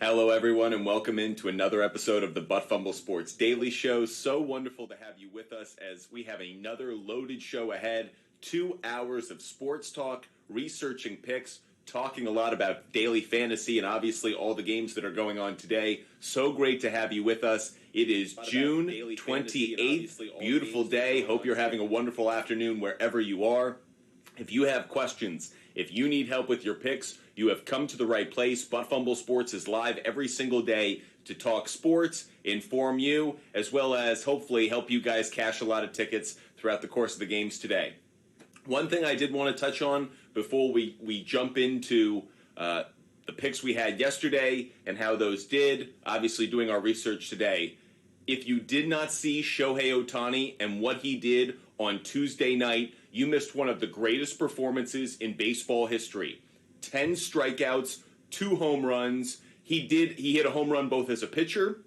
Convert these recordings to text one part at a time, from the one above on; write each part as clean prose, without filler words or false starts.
Hello, everyone, and welcome into another episode of the Fumble Sports Daily Show. So wonderful to have you with us as we have another loaded show ahead. 2 hours of sports talk, researching picks, talking a lot about daily fantasy, and obviously all the games that are going on today. So great to have you with us. It is June 28th. Beautiful day. Hope you're having a wonderful afternoon wherever you are. If you have questions, if you need help with your picks, you have come to the right place. Fumble Sports is live every single day to talk sports, inform you, as well as hopefully help you guys cash a lot of tickets throughout the course of the games today. One thing I did want to touch on before we jump into the picks we had yesterday and how those did, obviously doing our research today. If you did not see Shohei Ohtani and what he did on Tuesday night, you missed one of the greatest performances in baseball history. 10 strikeouts, 2 home runs. He hit a home run both as a pitcher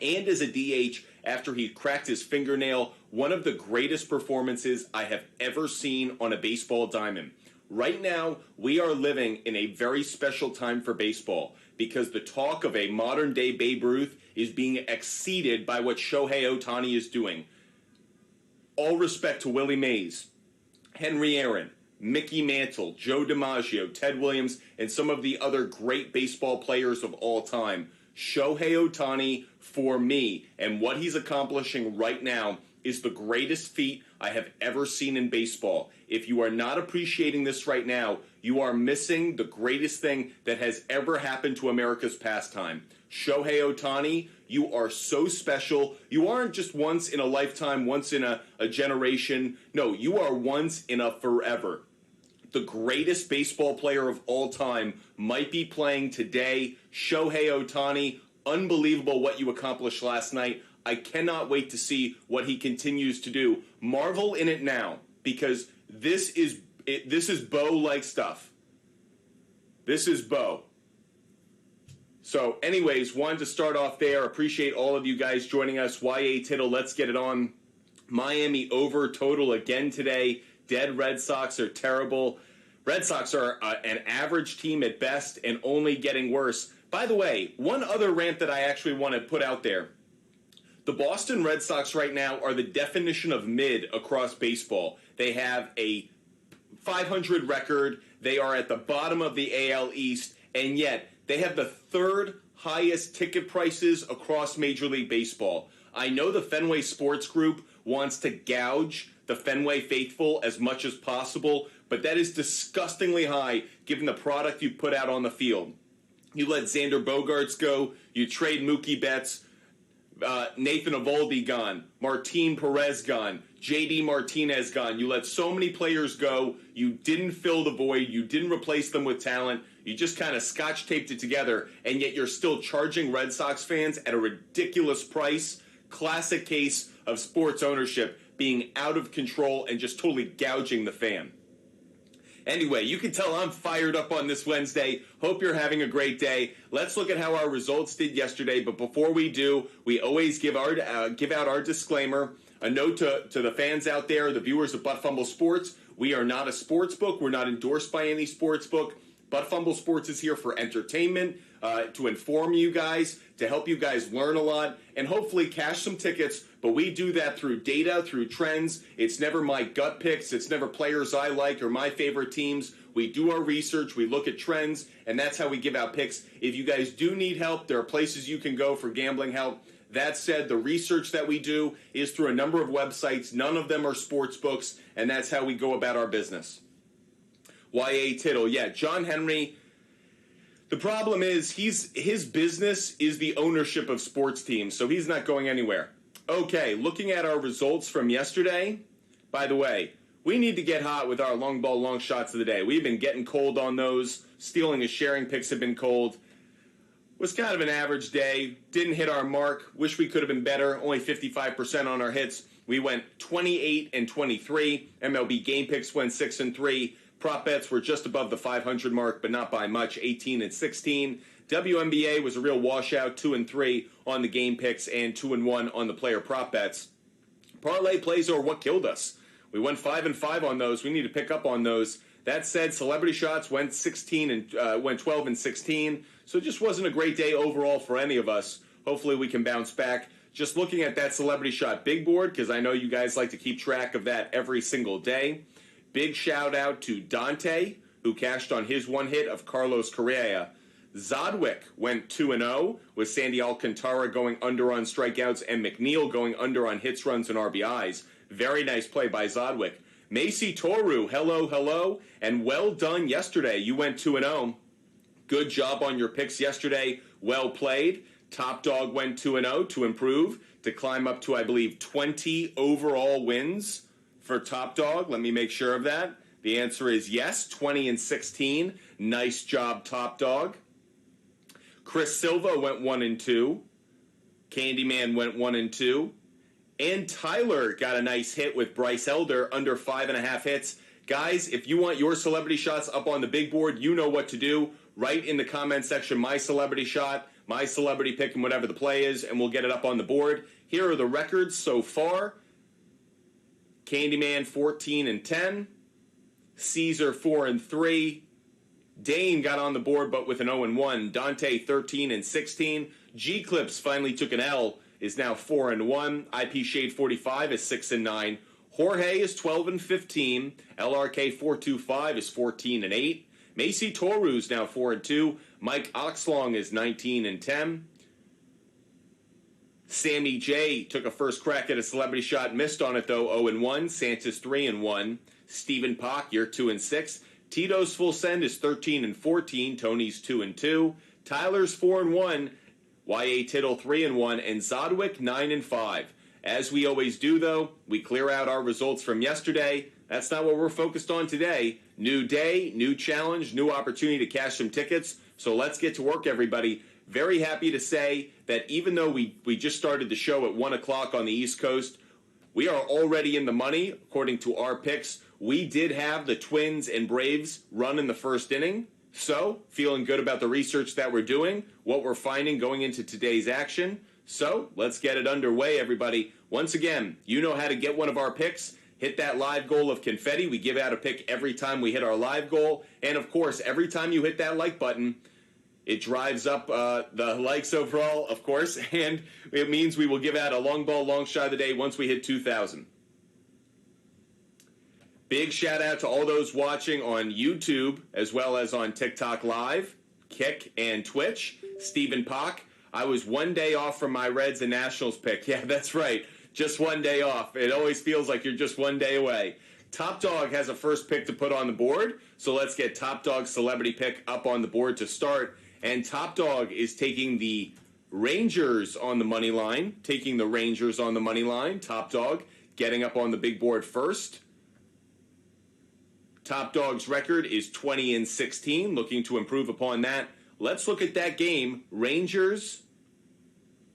and as a DH after he cracked his fingernail. One of the greatest performances I have ever seen on a baseball diamond. Right now, we are living in a very special time for baseball because the talk of a modern-day Babe Ruth is being exceeded by what Shohei Ohtani is doing. All respect to Willie Mays, Henry Aaron, Mickey Mantle, Joe DiMaggio, Ted Williams, and some of the other great baseball players of all time. Shohei Ohtani, for me, and what he's accomplishing right now is the greatest feat I have ever seen in baseball. If you are not appreciating this right now, you are missing the greatest thing that has ever happened to America's pastime. Shohei Ohtani, you are so special. You aren't just once in a lifetime, once in a generation. No, you are once in a forever. The greatest baseball player of all time might be playing today. Shohei Ohtani, unbelievable what you accomplished last night. I cannot wait to see what he continues to do. Marvel in it now, because this is Bo-like stuff. This is Bo. So anyways, wanted to start off there. Appreciate all of you guys joining us. YA Tittle, let's get it on. Miami over total again today. Dead Red Sox are terrible. Red Sox are an average team at best and only getting worse. By the way, one other rant that I actually want to put out there. The Boston Red Sox right now are the definition of mid across baseball. They have a 500 record. They are at the bottom of the AL East, and yet they have the third highest ticket prices across Major League Baseball. I know the Fenway Sports Group wants to gouge the Fenway faithful as much as possible, but that is disgustingly high given the product you put out on the field. You let Xander Bogaerts go. You trade Mookie Betts. Nathan Eovaldi gone. Martin Perez gone. JD Martinez gone. You let so many players go. You didn't fill the void. You didn't replace them with talent. You just kind of scotch taped it together, and yet you're still charging Red Sox fans at a ridiculous price. Classic case of sports ownership being out of control and just totally gouging the fan. Anyway, you can tell I'm fired up on this Wednesday. Hope you're having a great day. Let's look at how our results did yesterday. But before we do, we always give out our disclaimer. A note to the fans out there, the viewers of Fumble Sports. We are not a sports book. We're not endorsed by any sports book. Fumble Sports is here for entertainment, to inform you guys, to help you guys learn a lot, and hopefully cash some tickets. But we do that through data, through trends. It's never my gut picks. It's never players I like or my favorite teams. We do our research. We look at trends, and that's how we give out picks. If you guys do need help, there are places you can go for gambling help. That said, the research that we do is through a number of websites. None of them are sports books, and that's how we go about our business. YA Tittle, yeah, John Henry. The problem is his business is the ownership of sports teams, so he's not going anywhere. Okay, looking at our results from yesterday, by the way, we need to get hot with our long ball, long shots of the day. We've been getting cold on those. Stealing and sharing picks have been cold. Was kind of an average day. Didn't hit our mark. Wish we could have been better. Only 55% on our hits. We went 28 and 23. MLB Game Picks went 6 and 3. Prop bets were just above the 500 mark, but not by much, 18 and 16. WNBA was a real washout, 2 and 3 on the game picks and 2 and 1 on the player prop bets. Parlay plays are what killed us. We went 5 and 5 on those. We need to pick up on those. That said, celebrity shots went 12 and 16. So it just wasn't a great day overall for any of us. Hopefully we can bounce back. Just looking at that Celebrity Shot Big Board, because I know you guys like to keep track of that every single day. Big shout out to Dante, who cashed on his one hit of Carlos Correa. Zodwick went 2-0, with Sandy Alcantara going under on strikeouts and McNeil going under on hits, runs, and RBIs. Very nice play by Zodwick. Macy Toru, hello, and well done yesterday. You went 2-0. Good job on your picks yesterday. Well played. Top Dog went 2-0 to improve, to climb up to, I believe, 20 overall wins for Top Dog. Let me make sure of that. The answer is yes, 20-16. Nice job, Top Dog. Chris Silva went 1-2. Candyman went 1-2. And Tyler got a nice hit with Bryce Elder, under 5.5 hits. Guys, if you want your celebrity shots up on the big board, you know what to do. Write in the comment section, my celebrity shot, my celebrity pick, and whatever the play is, and we'll get it up on the board. Here are the records so far. Candyman 14-10. Caesar 4-3. Dane got on the board, but with an 0-1. Dante 13-16. G-Clips finally took an L, is now 4-1. IP Shade 45 is 6-9. Jorge is 12-15. LRK 425 is 14-8. Macy Toru is now 4-2. Mike Oxlong is 19-10. Sammy J took a first crack at a celebrity shot, missed on it though, 0-1. Santos 3-1. Stephen Pock, you're 2-6. Tito's Full Send is 13-14. Tony's 2-2. Tyler's 4-1. YA Tittle 3-1. And Zodwick 9-5. As we always do though, we clear out our results from yesterday. That's not what we're focused on today. New day, new challenge, new opportunity to cash some tickets. So let's get to work, everybody. Very happy to say that even though we just started the show at 1 o'clock on the East Coast, we are already in the money, according to our picks. We did have the Twins and Braves run in the first inning. So, feeling good about the research that we're doing, what we're finding going into today's action. So, let's get it underway, everybody. Once again, you know how to get one of our picks. Hit that live goal of confetti. We give out a pick every time we hit our live goal. And, of course, every time you hit that like button, it drives up the likes overall, of course, and it means we will give out a long ball, long shot of the day once we hit 2,000. Big shout out to all those watching on YouTube as well as on TikTok Live, Kick, and Twitch. Stephen Pock, I was 1 day off from my Reds and Nationals pick. Yeah, that's right. Just 1 day off. It always feels like you're just 1 day away. Top Dog has a first pick to put on the board, so let's get Top Dog's celebrity pick up on the board to start. And Top Dog is taking the Rangers on the money line. Top Dog getting up on the big board first. Top Dog's record is 20-16, looking to improve upon that. Let's look at that game. Rangers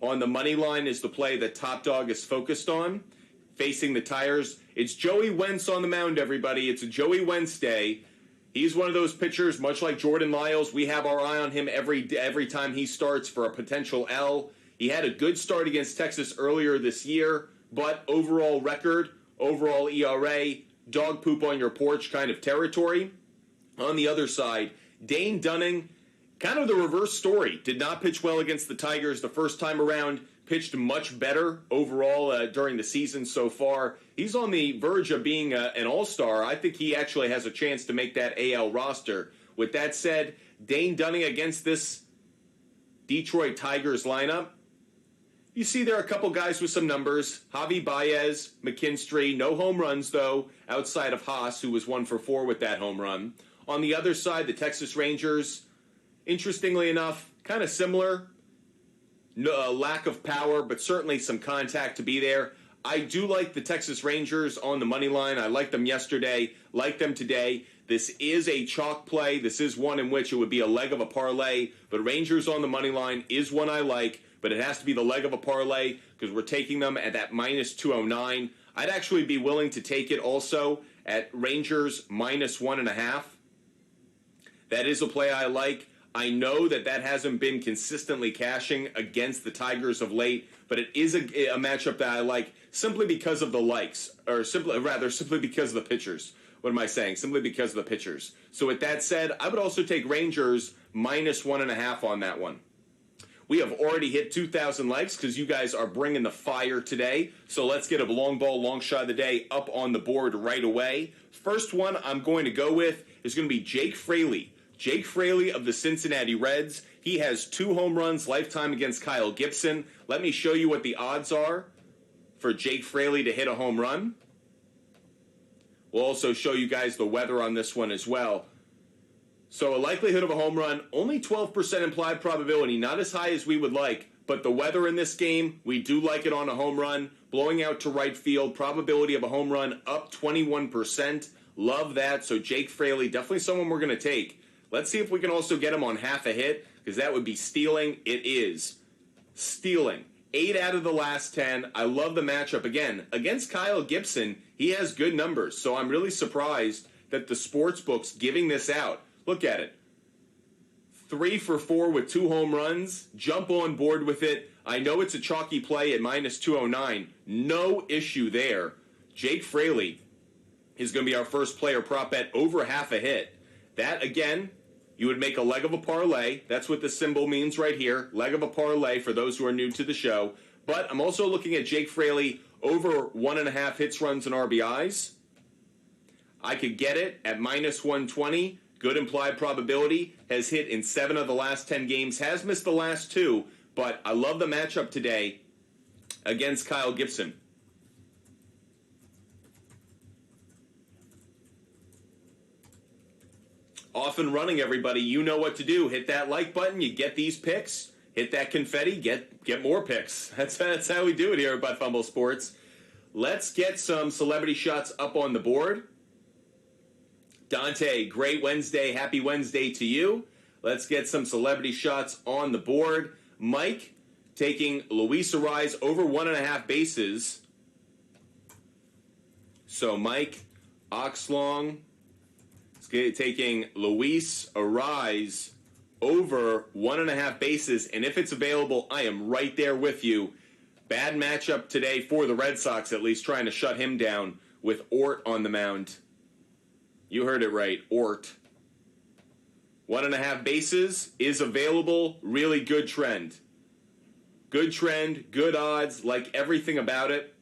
on the money line is the play that Top Dog is focused on. Facing the Tigers. It's Joey Wentz on the mound, everybody. It's a Joey Wentz day. He's one of those pitchers, much like Jordan Lyles. We have our eye on him every time he starts for a potential L. He had a good start against Texas earlier this year, but overall record, overall ERA, dog poop on your porch kind of territory. On the other side, Dane Dunning, kind of the reverse story. Did not pitch well against the Tigers the first time around. Pitched much better overall during the season so far. He's on the verge of being an all-star. I think he actually has a chance to make that AL roster. With that said, Dane Dunning against this Detroit Tigers lineup. You see there are a couple guys with some numbers. Javi Baez, McKinstry, no home runs though, outside of Haas, who was 1 for 4 with that home run. On the other side, the Texas Rangers, interestingly enough, kind of similar. No, lack of power, but certainly some contact to be there. I do like the Texas Rangers on the money line. I liked them yesterday, like them today. This is a chalk play. This is one in which it would be a leg of a parlay, but Rangers on the money line is one I like, but it has to be the leg of a parlay because we're taking them at that minus 209. I'd actually be willing to take it also at Rangers minus 1.5. That is a play I like. I know that hasn't been consistently cashing against the Tigers of late, but it is a matchup that I like simply because of the likes, or simply because of the pitchers. What am I saying? Simply because of the pitchers. So with that said, I would also take Rangers minus 1.5 on that one. We have already hit 2,000 likes because you guys are bringing the fire today. So let's get a long ball, long shot of the day up on the board right away. First one I'm going to go with is going to be Jake Fraley. Jake Fraley of the Cincinnati Reds. He has 2 home runs lifetime against Kyle Gibson. Let me show you what the odds are for Jake Fraley to hit a home run. We'll also show you guys the weather on this one as well. So a likelihood of a home run, only 12% implied probability, not as high as we would like, but the weather in this game, we do like it on a home run. Blowing out to right field, probability of a home run up 21%. Love that. So Jake Fraley, definitely someone we're going to take. Let's see if we can also get him on half a hit, because that would be stealing. It is stealing. 8 out of the last 10. I love the matchup. Again, against Kyle Gibson, he has good numbers, so I'm really surprised that the sports book's giving this out. Look at it. 3 for 4 with 2 home runs. Jump on board with it. I know it's a chalky play at minus 209. No issue there. Jake Fraley is going to be our first player prop bet over half a hit. That, again, you would make a leg of a parlay. That's what the symbol means right here. Leg of a parlay for those who are new to the show. But I'm also looking at Jake Fraley over 1.5 hits, runs, and RBIs. I could get it at minus 120. Good implied probability. Has hit in 7 of the last 10 games. Has missed the last 2. But I love the matchup today against Kyle Gibson. Off and running, everybody. You know what to do. Hit that like button. You get these picks. Hit that confetti. Get more picks. That's how we do it here at Butt Fumble Sports. Let's get some celebrity shots up on the board. Dante, great Wednesday. Happy Wednesday to you. Let's get some celebrity shots on the board. Mike taking Luis Ariz over 1.5 bases. So Mike Oxlong is taking Luis Ariz over 1.5 bases. And if it's available, I am right there with you. Bad matchup today for the Red Sox, at least, trying to shut him down with Ort on the mound. You heard it right, Ort. 1.5 bases is available. Really good trend. Good trend, good odds, like everything about it.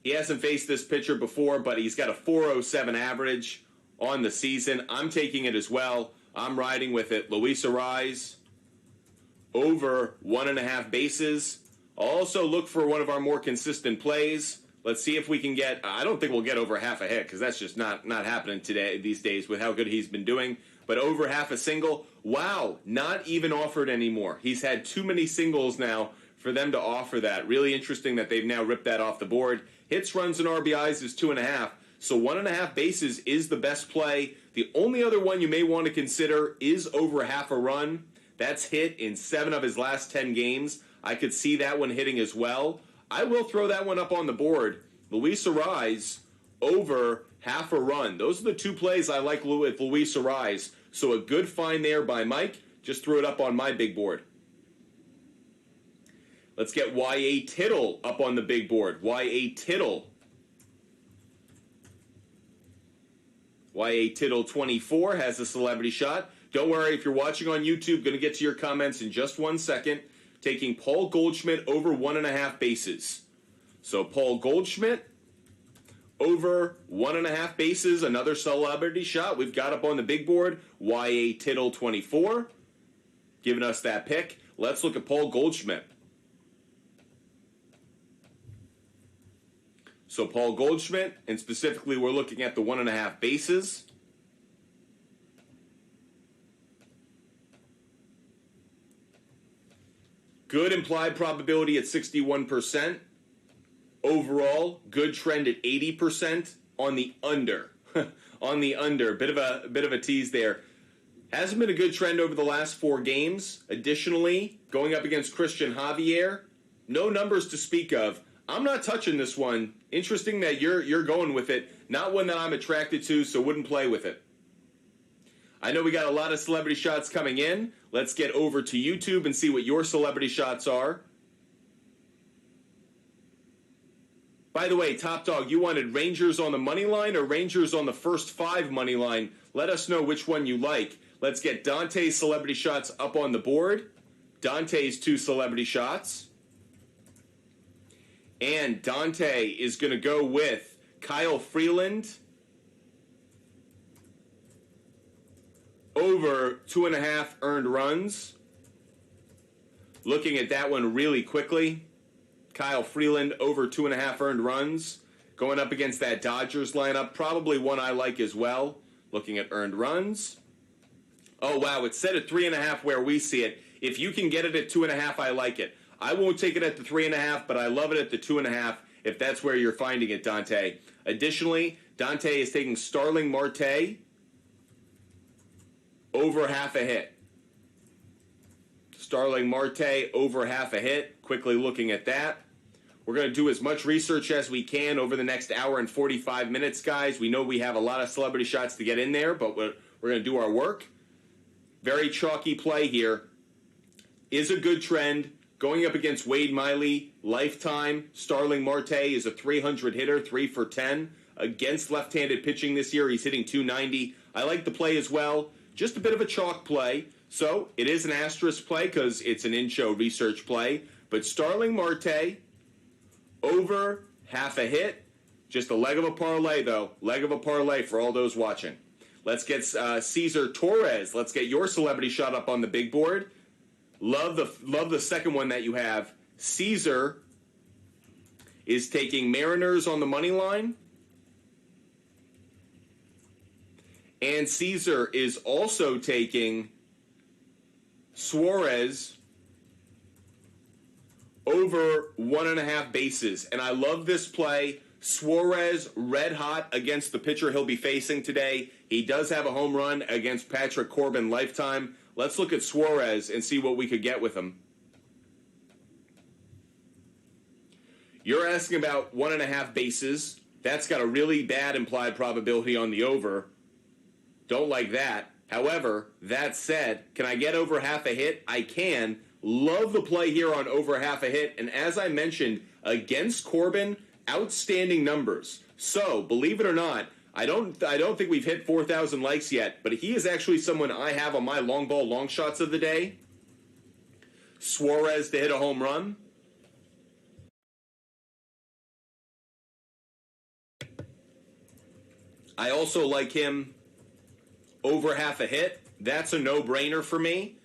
He hasn't faced this pitcher before, but he's got a 407 average on the season. I'm taking it as well. I'm riding with it. Luis Ariz over 1.5 bases. I'll also look for one of our more consistent plays. Let's see if we can get, I don't think we'll get over half a hit because that's just not happening today these days with how good he's been doing. But over half a single, wow, not even offered anymore. He's had too many singles now for them to offer that. Really interesting that they've now ripped that off the board. Hits, runs, and RBIs is 2.5. So 1.5 bases is the best play. The only other one you may want to consider is over half a run. That's hit in 7 of his last 10 games. I could see that one hitting as well. I will throw that one up on the board. Luis Ariz over half a run. Those are the 2 plays I like with Luis Ariz. So a good find there by Mike. Just threw it up on my big board. Let's get Y.A. Tittle up on the big board. Y.A. Tittle. Y.A. Tittle 24 has a celebrity shot. Don't worry, if you're watching on YouTube, going to get to your comments in just 1 second. Taking Paul Goldschmidt over 1.5 bases. So Paul Goldschmidt over 1.5 bases, another celebrity shot we've got up on the big board. Y.A. Tittle 24 giving us that pick. Let's look at Paul Goldschmidt. So Paul Goldschmidt, and specifically we're looking at the 1.5 bases. Good implied probability at 61%. Overall, good trend at 80% on the under. On the under, bit of a tease there. Hasn't been a good trend over the last 4 games. Additionally, going up against Christian Javier, no numbers to speak of. I'm not touching this one. Interesting that you're going with it. Not one that I'm attracted to, so wouldn't play with it. I know we got a lot of celebrity shots coming in. Let's get over to YouTube and see what your celebrity shots are. By the way, Top Dog, you wanted Rangers on the money line or Rangers on the first 5 money line? Let us know which one you like. Let's get Dante's celebrity shots up on the board. Dante's 2 celebrity shots. And Dante is going to go with Kyle Freeland over 2.5 earned runs. Looking at that one really quickly. Kyle Freeland over 2.5 earned runs. Going up against that Dodgers lineup. Probably one I like as well. Looking at earned runs. Oh, wow. It's set at 3.5 where we see it. If you can get it at 2.5, I like it. I won't take it at the 3.5, but I love it at the 2.5 if that's where you're finding it, Dante. Additionally, Dante is taking Starling Marte over half a hit. Starling Marte over half a hit. Quickly looking at that. We're going to do as much research as we can over the next hour and 45 minutes, guys. We know we have a lot of celebrity shots to get in there, but we're going to do our work. Very chalky play here. Is a good trend. Going up against Wade Miley, lifetime. Starling Marte is a 300 hitter, 3 for 10. Against left-handed pitching this year, he's hitting 290. I like the play as well. Just a bit of a chalk play. So it is an asterisk play because it's an in-show research play. But Starling Marte over half a hit. Just a leg of a parlay, though. Leg of a parlay for all those watching. Let's get Cesar Torres. Let's get your celebrity shot up on the big board. Love the second one that you have. Cesar is taking Mariners on the money line. And Cesar is also taking Suarez over 1.5 bases. And I love this play. Suarez red hot against the pitcher he'll be facing today. He does have a home run against Patrick Corbin lifetime. Let's look at Suarez and see what we could get with him. You're asking about 1.5 bases. That's got a really bad implied probability on the over. Don't like that. However, that said, can I get over half a hit? I can. Love the play here on over half a hit. And as I mentioned, against Corbin, outstanding numbers. So, believe it or not, I don't think we've hit 4,000 likes yet, but he is actually someone I have on my long ball long shots of the day. Suarez to hit a home run. I also like him over half a hit. That's a no-brainer for me.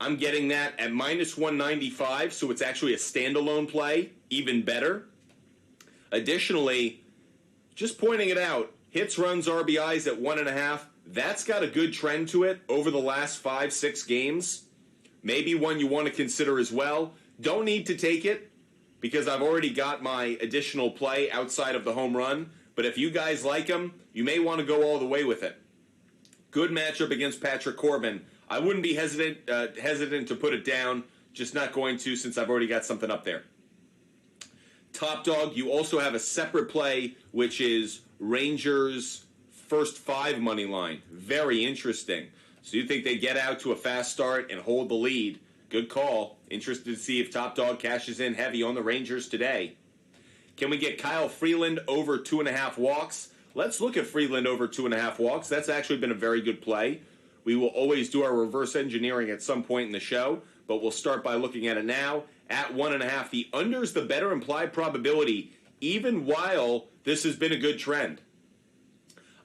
I'm getting that at minus 195, so it's actually a standalone play. Even better. Additionally, just pointing it out, hits, runs, RBIs at 1.5. That's got a good trend to it over the last 5-6 games. Maybe one you want to consider as well. Don't need to take it because I've already got my additional play outside of the home run. But if you guys like him, you may want to go all the way with it. Good matchup against Patrick Corbin. I wouldn't be hesitant to put it down. Just not going to since I've already got something up there. Top Dog, you also have a separate play, which is Rangers first 5 money line. Very interesting. So you think they get out to a fast start and hold the lead. Good call. Interested to see if Top Dog cashes in heavy on the Rangers today. Can we get Kyle Freeland over 2.5 walks? Let's look at Freeland over 2.5 walks. That's actually been a very good play. We will always do our reverse engineering at some point in the show, but we'll start by looking at it now. At 1.5, the under's the better implied probability, even while this has been a good trend.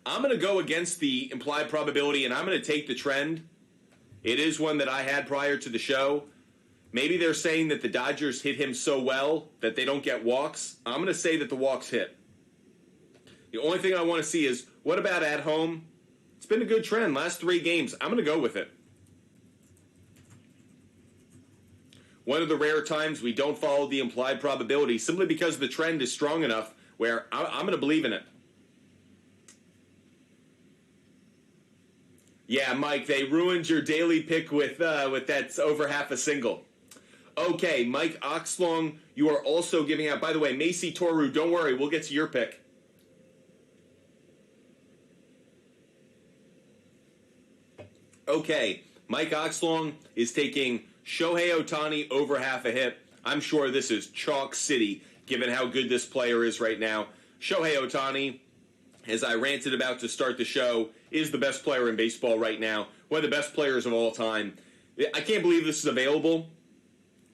I'm going to go against the implied probability, and I'm going to take the trend. It is one that I had prior to the show. Maybe they're saying that the Dodgers hit him so well that they don't get walks. I'm going to say that the walks hit. The only thing I want to see is, what about at home? It's been a good trend. Last 3 games. I'm going to go with it. One of the rare times we don't follow the implied probability simply because the trend is strong enough where I'm going to believe in it. Yeah, Mike, they ruined your daily pick with that over half a single. Okay, Mike Oxlong, you are also giving out. By the way, Macy Toru, don't worry, we'll get to your pick. Okay, Mike Oxlong is taking Shohei Ohtani over half a hit. I'm sure this is chalk city. given how good this player is right now. Shohei Ohtani, as I ranted about to start the show, is the best player in baseball right now. One of the best players of all time. I can't believe this is available.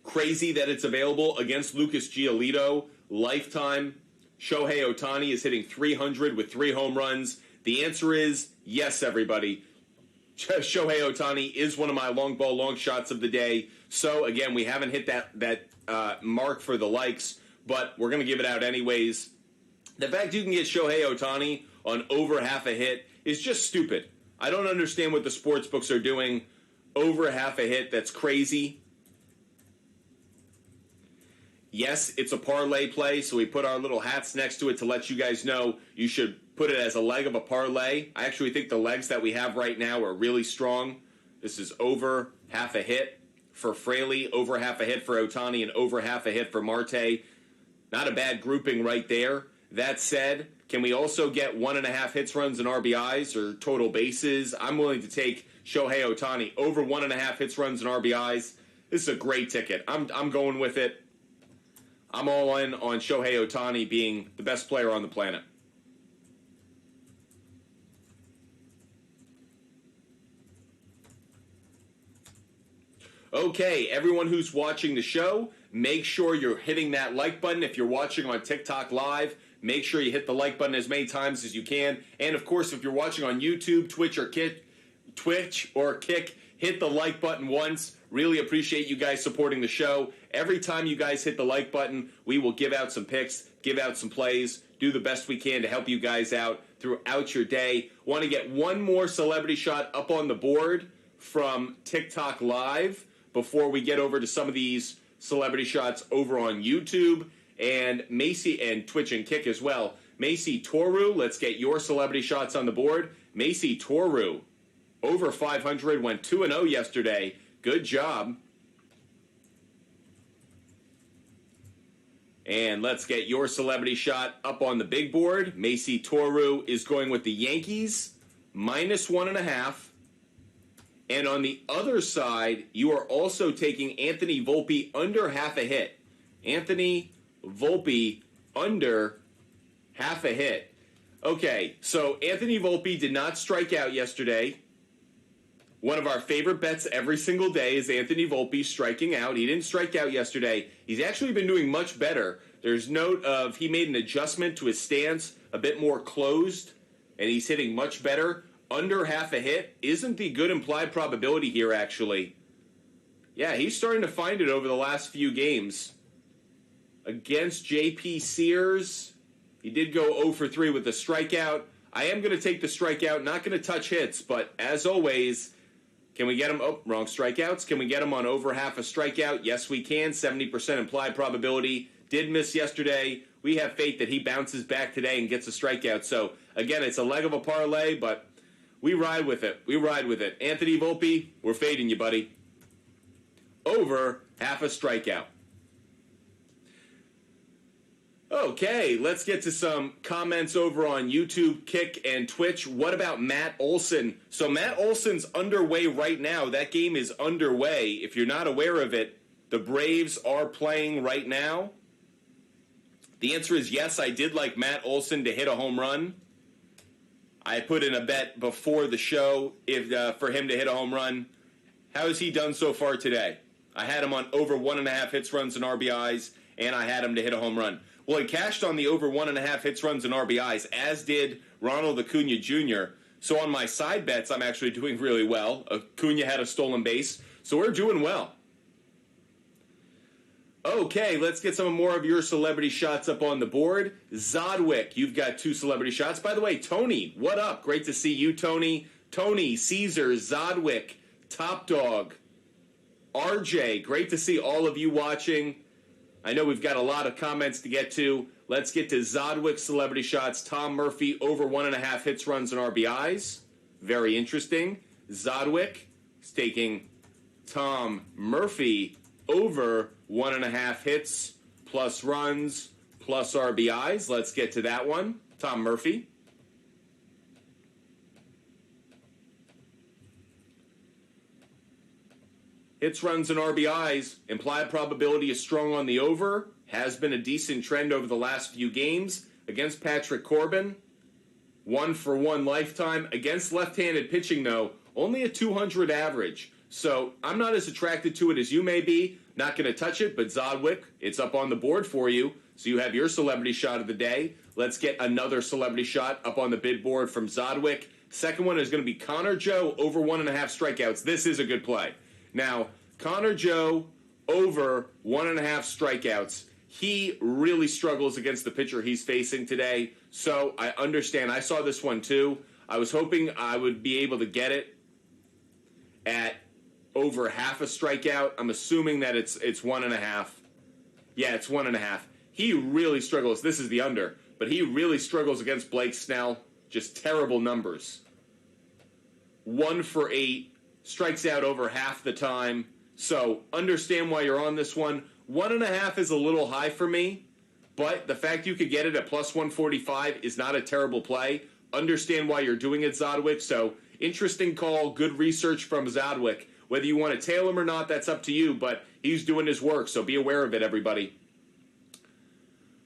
Crazy that it's available against Lucas Giolito. Lifetime. Shohei Ohtani is hitting 300 with 3 home runs. The answer is yes, everybody. Shohei Ohtani is one of my long ball, long shots of the day. So, again, we haven't hit that mark for the likes, but we're going to give it out anyways. The fact you can get Shohei Ohtani on over half a hit is just stupid. I don't understand what the sports books are doing. Over half a hit, that's crazy. Yes, it's a parlay play, so we put our little hats next to it to let you guys know you should put it as a leg of a parlay. I actually think the legs that we have right now are really strong. This is over half a hit for Fraley, over half a hit for Ohtani, and over half a hit for Marte. Not a bad grouping right there. That said, can we also get 1.5 hits, runs, and RBIs or total bases? I'm willing to take Shohei Ohtani over 1.5 hits, runs, and RBIs. This is a great ticket. I'm going with it. I'm all in on Shohei Ohtani being the best player on the planet. Okay, everyone who's watching the show, make sure you're hitting that like button. If you're watching on TikTok Live, make sure you hit the like button as many times as you can. And, of course, if you're watching on YouTube, Twitch, or Kick, hit the like button once. Really appreciate you guys supporting the show. Every time you guys hit the like button, we will give out some picks, give out some plays, do the best we can to help you guys out throughout your day. Want to get one more celebrity shot up on the board from TikTok Live before we get over to some of these celebrity shots over on YouTube and Macy and Twitch and Kick as well. Macy Toru, let's get your celebrity shots on the board. Macy Toru, over 500, went 2-0 yesterday. Good job. And let's get your celebrity shot up on the big board. Macy Toru is going with the Yankees, -1.5. And on the other side, you are also taking Anthony Volpe under half a hit. Anthony Volpe under half a hit. Okay, so Anthony Volpe did not strike out yesterday. One of our favorite bets every single day is Anthony Volpe striking out. He didn't strike out yesterday. He's actually been doing much better. There's note of he made an adjustment to his stance, a bit more closed, and he's hitting much better. Under half a hit isn't the good implied probability here, actually. Yeah, he's starting to find it over the last few games. Against J.P. Sears, he did go 0 for 3 with the strikeout. I am going to take the strikeout, not going to touch hits, but as always, can we get him? Oh, wrong strikeouts. Can we get him on over half a strikeout? Yes, we can. 70% implied probability. Did miss yesterday. We have faith that he bounces back today and gets a strikeout. So, again, it's a leg of a parlay, but we ride with it. We ride with it. Anthony Volpe, we're fading you, buddy. Over half a strikeout. Okay, let's get to some comments over on YouTube, Kick, and Twitch. What about Matt Olson? So Matt Olson's underway right now. That game is underway. If you're not aware of it, the Braves are playing right now. The answer is yes, I did like Matt Olson to hit a home run. I put in a bet before the show for him to hit a home run. How has he done so far today? I had him on over 1.5 hits, runs, and RBIs, and I had him to hit a home run. Well, he cashed on the over 1.5 hits, runs, and RBIs, as did Ronald Acuna Jr. So on my side bets, I'm actually doing really well. Acuna had a stolen base, so we're doing well. Okay, let's get some more of your celebrity shots up on the board. Zodwick, you've got 2 celebrity shots. By the way, Tony, what up? Great to see you, Tony. Tony, Caesar, Zodwick, Top Dog, RJ, great to see all of you watching. I know we've got a lot of comments to get to. Let's get to Zodwick's celebrity shots. Tom Murphy, over 1.5 hits, runs, and RBIs. Very interesting. Zodwick is taking Tom Murphy over 1.5 hits, plus runs, plus RBIs. Let's get to that one. Tom Murphy. Hits, runs, and RBIs. Implied probability is strong on the over. has been a decent trend over the last few games. Against Patrick Corbin, 1-for-1 lifetime. Against left-handed pitching, though, only a 200 average. So I'm not as attracted to it as you may be. Not going to touch it, but Zodwick, it's up on the board for you. So you have your celebrity shot of the day. Let's get another celebrity shot up on the bid board from Zodwick. Second one is going to be Connor Joe over 1.5 strikeouts. This is a good play. Now, Connor Joe over 1.5 strikeouts. He really struggles against the pitcher he's facing today. So I understand. I saw this one too. I was hoping I would be able to get it at over half a strikeout. I'm assuming that it's 1.5. Yeah, it's 1.5. He really struggles. This is the under. But he really struggles against Blake Snell. Just terrible numbers. 1 for 8. Strikes out over half the time. So understand why you're on this one. 1.5 is a little high for me. But the fact you could get it at plus 145 is not a terrible play. Understand why you're doing it, Zodwick. So interesting call. Good research from Zodwick. Whether you want to tail him or not, that's up to you. But he's doing his work. So be aware of it, everybody.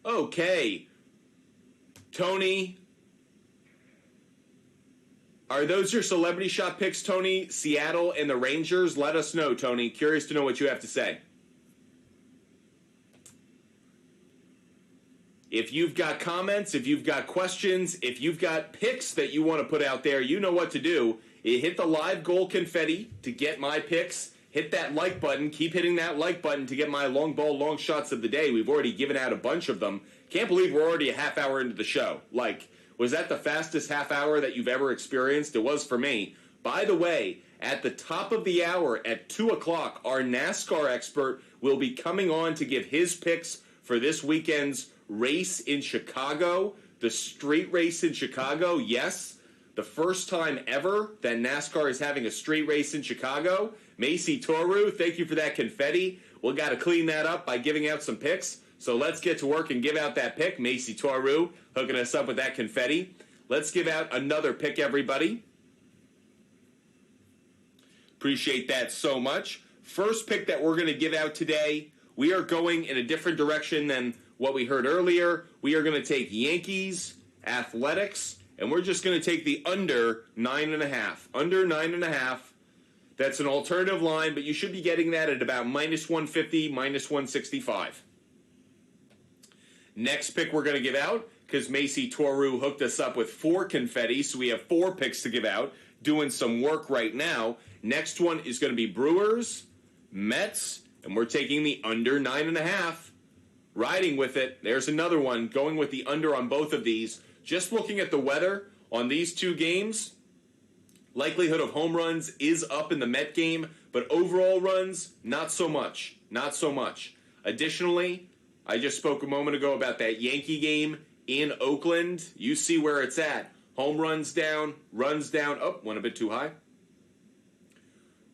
Okay. Tony, are those your celebrity shot picks, Tony? Seattle and the Rangers? Let us know, Tony. Curious to know what you have to say. If you've got comments, if you've got questions, if you've got picks that you want to put out there, you know what to do. You hit the live goal confetti to get my picks. Hit that like button. Keep hitting that like button to get my long ball, long shots of the day. We've already given out a bunch of them. Can't believe we're already a half hour into the show. Like, was that the fastest half hour that you've ever experienced? It was for me. By the way, at the top of the hour at 2 o'clock, our NASCAR expert will be coming on to give his picks for this weekend's race in Chicago. The street race in Chicago, yes. The first time ever that NASCAR is having a street race in Chicago. Macy Toru, thank you for that confetti. We've got to clean that up by giving out some picks. So let's get to work and give out that pick. Macy Toru hooking us up with that confetti. Let's give out another pick, everybody. Appreciate that so much. First pick that we're going to give out today, we are going in a different direction than what we heard earlier. We are going to take Yankees, Athletics, and we're just going to take the under 9.5. Under 9.5. That's an alternative line, but you should be getting that at about minus 150, minus 165. Next pick we're going to give out, because Macy Toru hooked us up with 4 confetti, so we have 4 picks to give out, doing some work right now. Next one is going to be Brewers, Mets, and we're taking the under 9.5. Riding with it. There's another one, going with the under on both of these. Just looking at the weather on these two games, likelihood of home runs is up in the Met game, but overall runs, not so much. Not so much. Additionally, I just spoke a moment ago about that Yankee game in Oakland. You see where it's at. Home runs down, runs down. Oh, went a bit too high.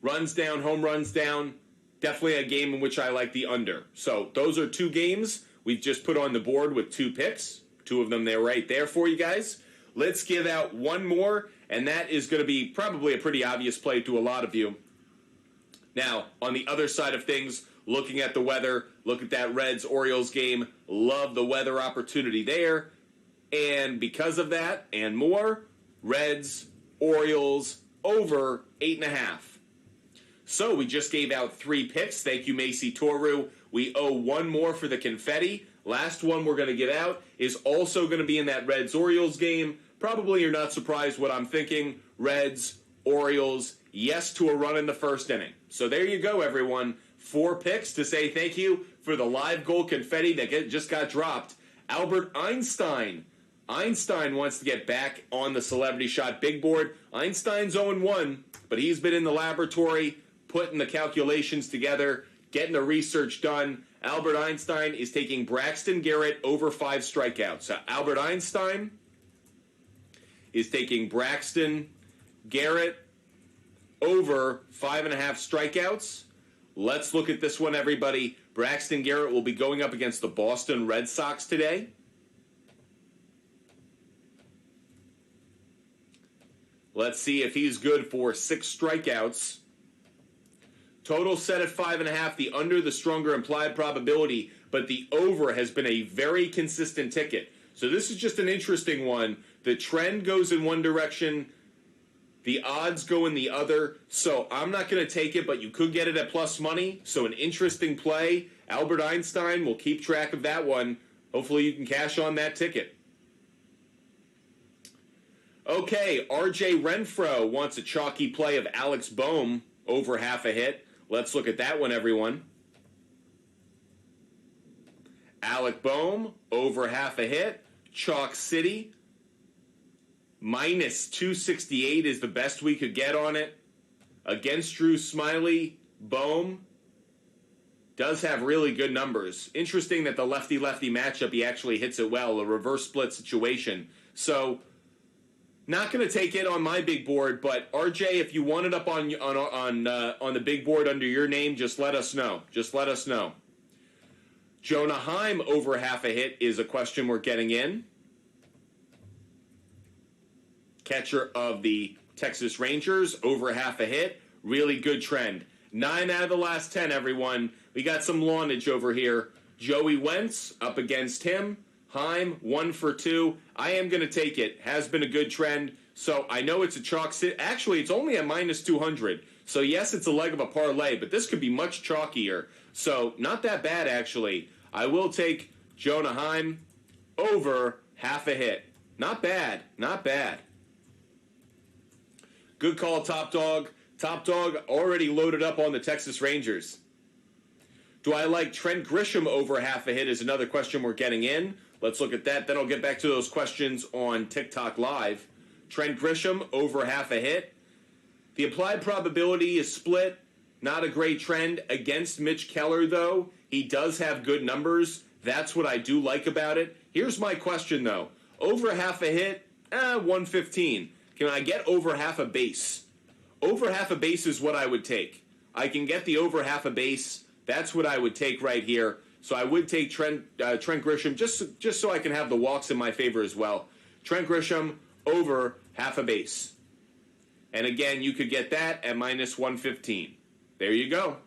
Runs down, home runs down. Definitely a game in which I like the under. So those are 2 games we've just put on the board with 2 picks. 2 of them there right there for you guys. Let's give out one more, and that is going to be probably a pretty obvious play to a lot of you. Now, on the other side of things, looking at the weather, look at that Reds-Orioles game. Love the weather opportunity there. And because of that and more, Reds, Orioles, over 8.5. So we just gave out 3 picks. Thank you, Macy Toru. We owe 1 more for the confetti. Last one we're going to give out is also going to be in that Reds-Orioles game. Probably you're not surprised what I'm thinking. Reds, Orioles, yes to a run in the first inning. So there you go, everyone. 4 picks to say thank you for the live goal confetti that just got dropped. Albert Einstein. Einstein wants to get back on the celebrity shot big board. Einstein's 0-1, but he's been in the laboratory, putting the calculations together, getting the research done. Albert Einstein is taking Braxton Garrett over 5 strikeouts. So Albert Einstein is taking Braxton Garrett over 5.5 strikeouts. Let's look at this one, everybody. Braxton Garrett will be going up against the Boston Red Sox today. Let's see if he's good for 6 strikeouts. Total set at 5.5. The under, the stronger implied probability. but the over has been a very consistent ticket. So this is just an interesting one. The trend goes in one direction, the odds go in the other. So I'm not going to take it, but you could get it at plus money. So an interesting play. Albert Einstein, will keep track of that one. Hopefully you can cash on that ticket. Okay, RJ Renfroe wants a chalky play of Alex Bohm over half a hit. Let's look at that one, everyone. Alec Bohm over half a hit. Chalk City. Minus 268 is the best we could get on it. Against Drew Smyly, Bohm does have really good numbers. Interesting that the lefty-lefty matchup, he actually hits it well, a reverse split situation. So, not going to take it on my big board, but RJ, if you want it up on the big board under your name, just let us know. Just let us know. Jonah Heim over half a hit is a question we're getting in. Catcher of the Texas Rangers over half a hit. Really good trend. 9 out of the last 10, everyone. We got some lawnage over here. Joey Wentz up against him. Heim, 1 for 2. I am going to take it. Has been a good trend. So I know it's a chalk sit. Actually, it's only at minus 200. So yes, it's a leg of a parlay, but this could be much chalkier. So not that bad, actually. I will take Jonah Heim over half a hit. Not bad. Not bad. Good call, Top Dog. Top Dog already loaded up on the Texas Rangers. Do I like Trent Grisham over half a hit is another question we're getting in. Let's look at that. Then I'll get back to those questions on TikTok Live. Trent Grisham over half a hit. The implied probability is split. Not a great trend against Mitch Keller, though. He does have good numbers. That's what I do like about it. Here's my question, though. Over half a hit, 115. Can I get over half a base? Over half a base is what I would take. I can get the over half a base. That's what I would take right here. So I would take Trent Grisham just so I can have the walks in my favor as well. Trent Grisham over half a base. And again, you could get that at minus 115. There you go.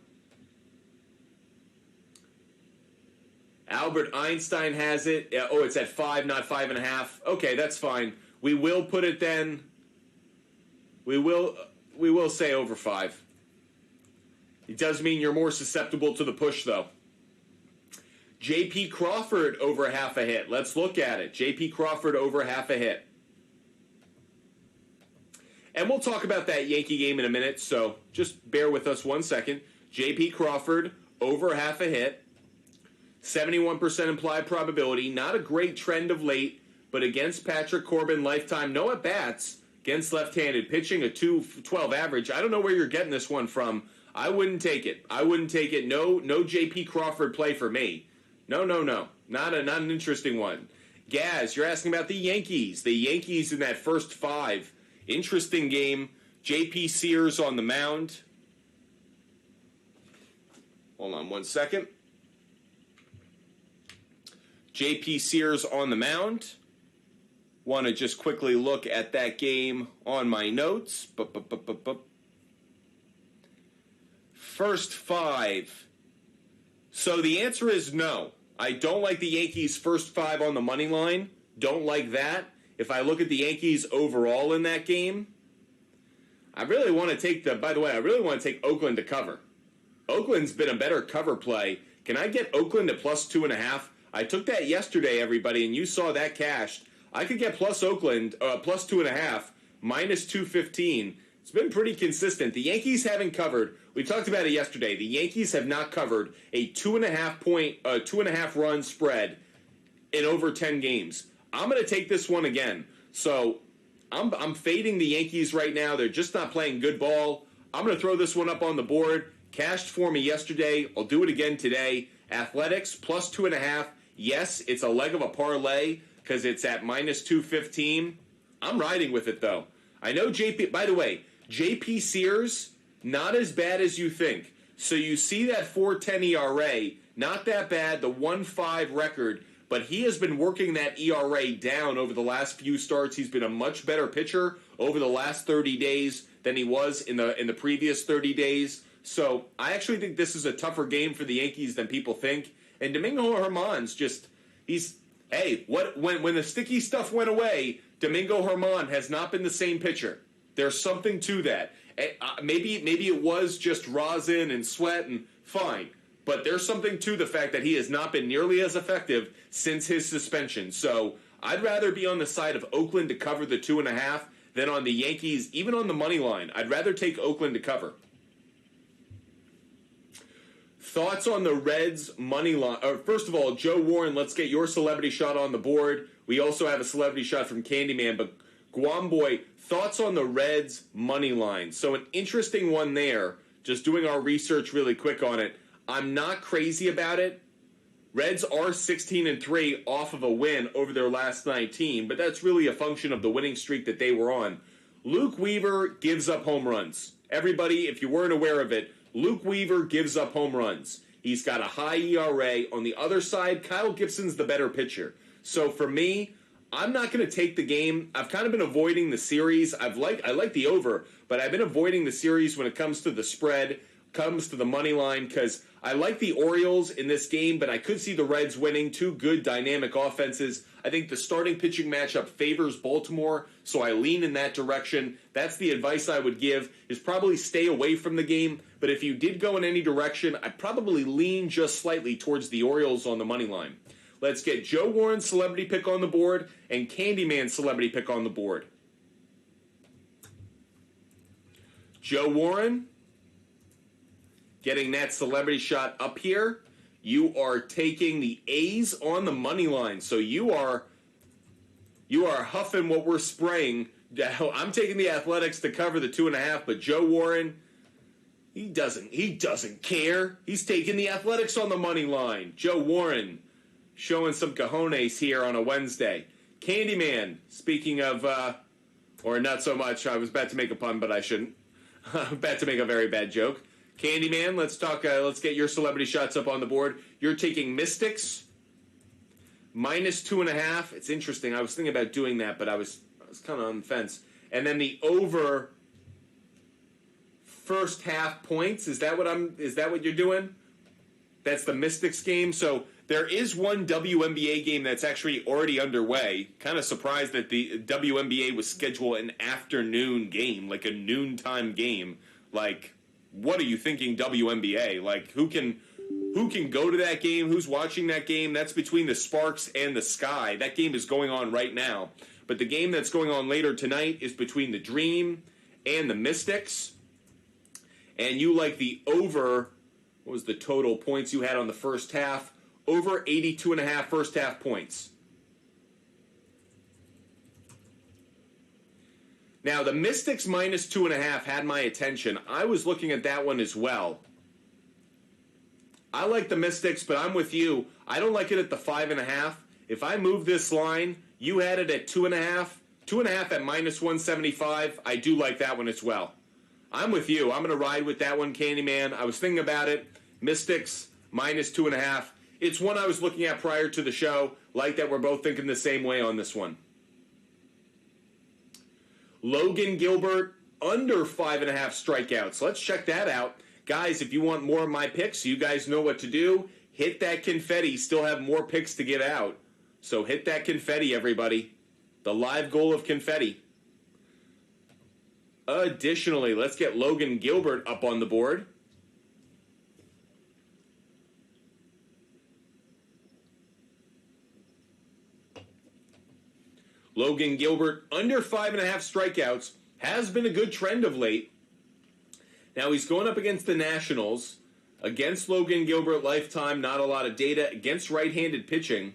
Albert Einstein has it. It's at 5, not 5.5. Okay, that's fine. We will put it then. We will say over 5. It does mean you're more susceptible to the push, though. J.P. Crawford over half a hit. Let's look at it. J.P. Crawford over half a hit. And we'll talk about that Yankee game in a minute, so just bear with us 1 second. J.P. Crawford over half a hit. 71% implied probability. Not a great trend of late, but against Patrick Corbin, lifetime, no at-bats. Against left-handed pitching, a 212 average. I don't know where you're getting this one from. I wouldn't take it. I wouldn't take it. No J.P. Crawford play for me. No. Not an interesting one. Gaz, you're asking about the Yankees. The Yankees in that first 5. Interesting game. J.P. Sears on the mound. Hold on 1 second. J.P. Sears on the mound. Want to just quickly look at that game on my notes. First 5. So the answer is no. I don't like the Yankees' first 5 on the money line. Don't like that. If I look at the Yankees overall in that game, I really want to take Oakland to cover. Oakland's been a better cover play. Can I get Oakland to plus 2.5? I took that yesterday, everybody, and you saw that cashed. I could get plus Oakland, plus 2.5, minus 215. It's been pretty consistent. The Yankees haven't covered. We talked about it yesterday. The Yankees have not covered a 2.5 run spread in over 10 games. I'm going to take this one again. So I'm fading the Yankees right now. They're just not playing good ball. I'm going to throw this one up on the board. Cashed for me yesterday. I'll do it again today. Athletics plus 2.5. Yes, it's a leg of a parlay because it's at minus 215. I'm riding with it, though. I know by the way, J.P. Sears, not as bad as you think. So you see that 4.10 ERA, not that bad, the 1.5 record, but he has been working that ERA down over the last few starts. He's been a much better pitcher over the last 30 days than he was in the previous 30 days. So I actually think this is a tougher game for the Yankees than people think. And Domingo Germán's just, when the sticky stuff went away, Domingo Germán has not been the same pitcher. There's something to that. Maybe it was just rosin and sweat and fine. But there's something to the fact that he has not been nearly as effective since his suspension. So I'd rather be on the side of Oakland to cover the 2.5 than on the Yankees, even on the money line. I'd rather take Oakland to cover. Thoughts on the Reds money line? First of all, Joe Warren, let's get your celebrity shot on the board. We also have a celebrity shot from Candyman, but Guam Boy, thoughts on the Reds money line? So an interesting one there, just doing our research really quick on it. I'm not crazy about it. Reds are 16-3 off of a win over their last 19, but that's really a function of the winning streak that they were on. Luke Weaver gives up home runs. Everybody, if you weren't aware of it, Luke Weaver gives up home runs. He's got a high ERA. On the other side, Kyle Gibson's the better pitcher. So for me, I'm not going to take the game. I've kind of been avoiding the series. I like the over, but I've been avoiding the series when it comes to the spread, comes to the money line, because I like the Orioles in this game, but I could see the Reds winning. Two good dynamic offenses. I think the starting pitching matchup favors Baltimore, so I lean in that direction. That's the advice I would give, is probably stay away from the game. But if you did go in any direction, I'd probably lean just slightly towards the Orioles on the money line. Let's get Joe Warren's celebrity pick on the board and Candyman's celebrity pick on the board. Joe Warren, getting that celebrity shot up here. You are taking the A's on the money line. So you are huffing what we're spraying. I'm taking the Athletics to cover the 2.5, but Joe Warren, he doesn't care. He's taking the Athletics on the money line. Joe Warren showing some cojones here on a Wednesday. Candyman, speaking of, or not so much, I was about to make a pun, but I shouldn't. I'm about to make a very bad joke. Candyman, let's get your celebrity shots up on the board. You're taking Mystics, -2.5. It's interesting. I was thinking about doing that, but I was kind of on the fence. And then the over first half points. Is that what you're doing? That's the Mystics game. So there is one WNBA game that's actually already underway. Kind of surprised that the WNBA was scheduled an afternoon game, like a noontime game. Like, what are you thinking, WNBA? Like, who can go to that game? Who's watching that game? That's between the Sparks and the Sky. That game is going on right now. But the game that's going on later tonight is between the Dream and the Mystics. And you like the over, what was the total points you had on the first half? Over 82.5 first half points. Now, the Mystics -2.5 had my attention. I was looking at that one as well. I like the Mystics, but I'm with you. I don't like it at the 5.5. If I move this line, you had it at 2.5. 2.5 at -175. I do like that one as well. I'm with you. I'm going to ride with that one, Candyman. I was thinking about it. Mystics -2.5. It's one I was looking at prior to the show. Like that we're both thinking the same way on this one. Logan Gilbert, under 5.5 strikeouts. Let's check that out. Guys, if you want more of my picks, you guys know what to do. Hit that confetti. Still have more picks to give out. So hit that confetti, everybody. The live goal of confetti. Additionally, let's get Logan Gilbert up on the board. Logan Gilbert, under 5.5 strikeouts, has been a good trend of late. Now he's going up against the Nationals. Against Logan Gilbert, lifetime, not a lot of data. Against right-handed pitching,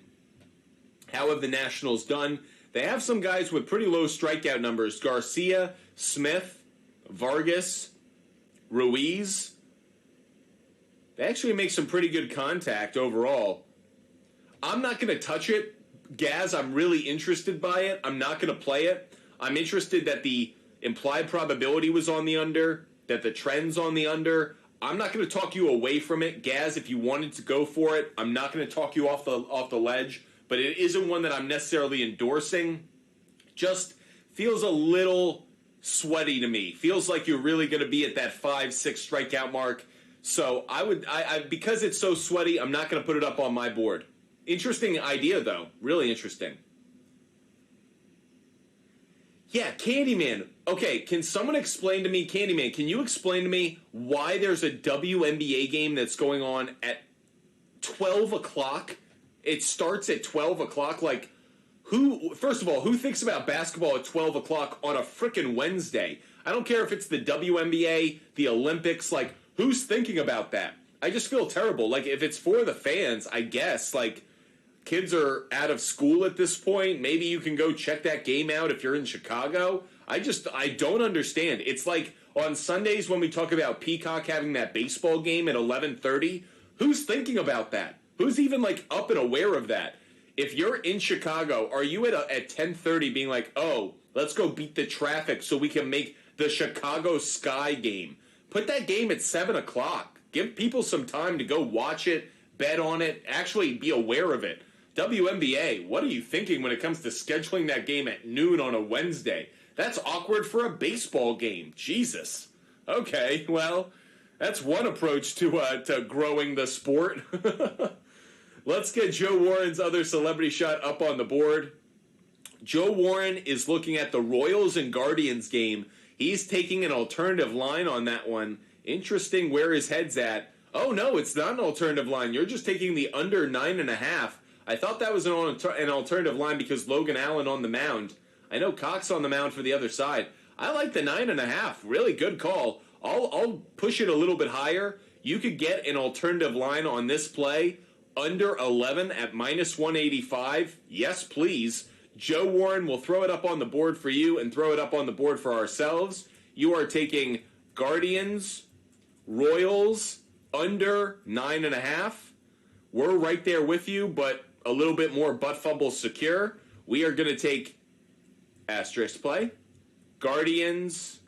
how have the Nationals done? They have some guys with pretty low strikeout numbers. Garcia, Smith, Vargas, Ruiz. They actually make some pretty good contact overall. I'm not going to touch it. Gaz, I'm really interested by it. I'm not going to play it. I'm interested that the implied probability was on the under, that the trend's on the under. I'm not going to talk you away from it. Gaz, if you wanted to go for it, I'm not going to talk you off the ledge, but it isn't one that I'm necessarily endorsing. Just feels a little sweaty to me. Feels like you're really going to be at that 5-6 strikeout mark. So I because it's so sweaty, I'm not going to put it up on my board. Interesting idea, though. Really interesting. Yeah, Candyman. Okay, can someone explain to me, Candyman, can you explain to me why there's a WNBA game that's going on at 12 o'clock? It starts at 12 o'clock. Like, first of all, who thinks about basketball at 12 o'clock on a frickin' Wednesday? I don't care if it's the WNBA, the Olympics. Like, who's thinking about that? I just feel terrible. Like, if it's for the fans, I guess, like, kids are out of school at this point. Maybe you can go check that game out if you're in Chicago. I don't understand. It's like on Sundays when we talk about Peacock having that baseball game at 11:30. Who's thinking about that? Who's even like up and aware of that? If you're in Chicago, are you at 10:30 being like, oh, let's go beat the traffic so we can make the Chicago Sky game? Put that game at 7 o'clock. Give people some time to go watch it, bet on it, actually be aware of it. WNBA, what are you thinking when it comes to scheduling that game at noon on a Wednesday? That's awkward for a baseball game. Jesus. Okay, well, that's one approach to growing the sport. Let's get Joe Warren's other celebrity shot up on the board. Joe Warren is looking at the Royals and Guardians game. He's taking an alternative line on that one. Interesting where his head's at. Oh, no, it's not an alternative line. You're just taking the under 9.5. I thought that was an alternative line because Logan Allen on the mound. I know Cox on the mound for the other side. I like the 9.5. Really good call. I'll push it a little bit higher. You could get an alternative line on this play under 11 at minus 185. Yes, please. Joe Warren will throw it up on the board for you and throw it up on the board for ourselves. You are taking Guardians, Royals, under 9.5. We're right there with you, but a little bit more butt fumble secure. We are going to take asterisk play, Guardians,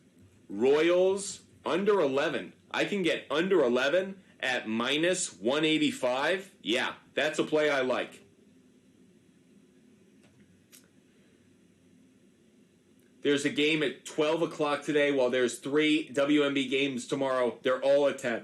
Royals, under 11. I can get under 11 at minus 185. Yeah, that's a play I like. There's a game at 12 o'clock today, while there's 3 WNBA games tomorrow. They're all at 10.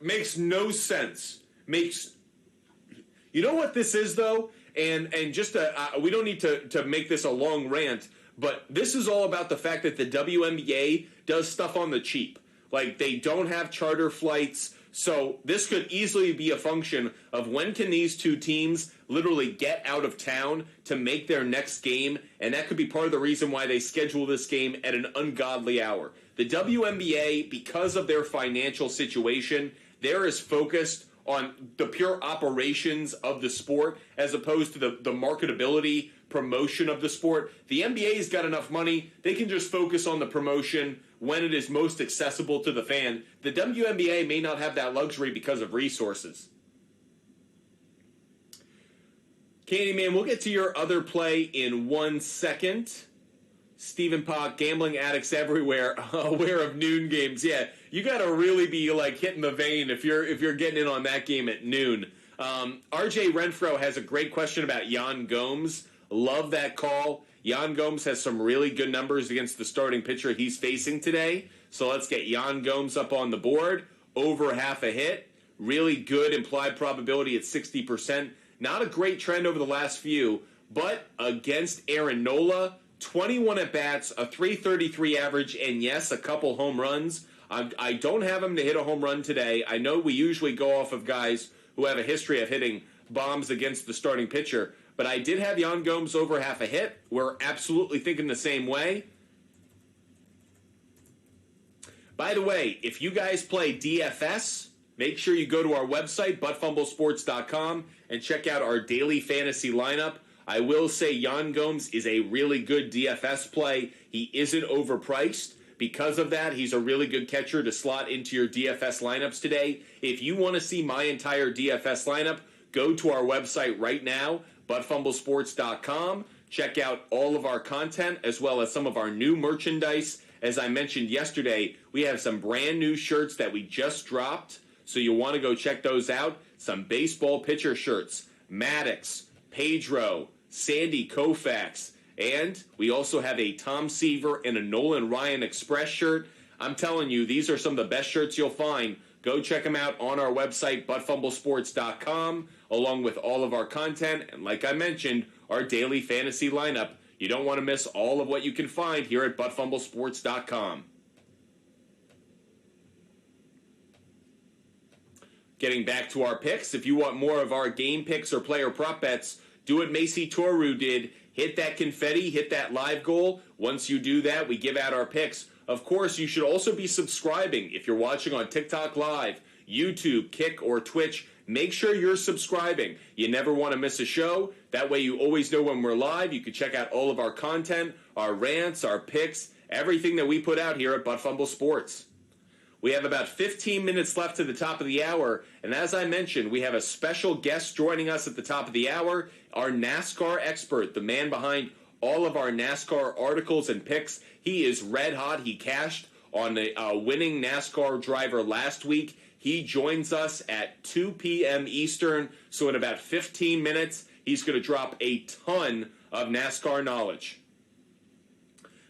Makes no sense. You know what this is, though? And just we don't need to make this a long rant, but this is all about the fact that the WNBA does stuff on the cheap. Like, they don't have charter flights, so this could easily be a function of when can these two teams literally get out of town to make their next game, and that could be part of the reason why they schedule this game at an ungodly hour. The WNBA, because of their financial situation, they're as focused on the pure operations of the sport as opposed to the marketability, promotion of the sport. The NBA's got enough money. They can just focus on the promotion when it is most accessible to the fan. The WNBA may not have that luxury because of resources. Candyman, we'll get to your other play in 1 second. Stephen Pock, gambling addicts everywhere, aware of noon games. Yeah, you got to really be like hitting the vein if you're getting in on that game at noon. RJ Renfro has a great question about Yan Gomes. Love that call. Yan Gomes has some really good numbers against the starting pitcher he's facing today. So let's get Yan Gomes up on the board. Over half a hit. Really good implied probability at 60%. Not a great trend over the last few, but against Aaron Nola, 21 at-bats, a 333 average, and yes, a couple home runs. I don't have him to hit a home run today. I know we usually go off of guys who have a history of hitting bombs against the starting pitcher, but I did have Yan Gomes over half a hit. We're absolutely thinking the same way. By the way, if you guys play DFS, make sure you go to our website, buttfumblesports.com, and check out our daily fantasy lineup. I will say Yan Gomes is a really good DFS play. He isn't overpriced. Because of that, he's a really good catcher to slot into your DFS lineups today. If you want to see my entire DFS lineup, go to our website right now, buttfumblesports.com. Check out all of our content as well as some of our new merchandise. As I mentioned yesterday, we have some brand new shirts that we just dropped, so you'll want to go check those out. Some baseball pitcher shirts, Maddox, Pedro, Sandy Koufax, and we also have a Tom Seaver and a Nolan Ryan Express shirt. I'm telling you, these are some of the best shirts you'll find. Go check them out on our website, buttfumblesports.com, along with all of our content. And like I mentioned, our daily fantasy lineup. You don't want to miss all of what you can find here at buttfumblesports.com. Getting back to our picks, if you want more of our game picks or player prop bets, do what Macy Toru did. Hit that confetti, hit that live goal. Once you do that, we give out our picks. Of course, you should also be subscribing. If you're watching on TikTok Live, YouTube, Kick, or Twitch, make sure you're subscribing. You never want to miss a show. That way you always know when we're live. You can check out all of our content, our rants, our picks, everything that we put out here at Butt Fumble Sports. We have about 15 minutes left to the top of the hour, and as I mentioned, we have a special guest joining us at the top of the hour, our NASCAR expert, the man behind all of our NASCAR articles and picks. He is red hot. He cashed on a winning NASCAR driver last week. He joins us at 2 p.m. Eastern, so in about 15 minutes, he's going to drop a ton of NASCAR knowledge.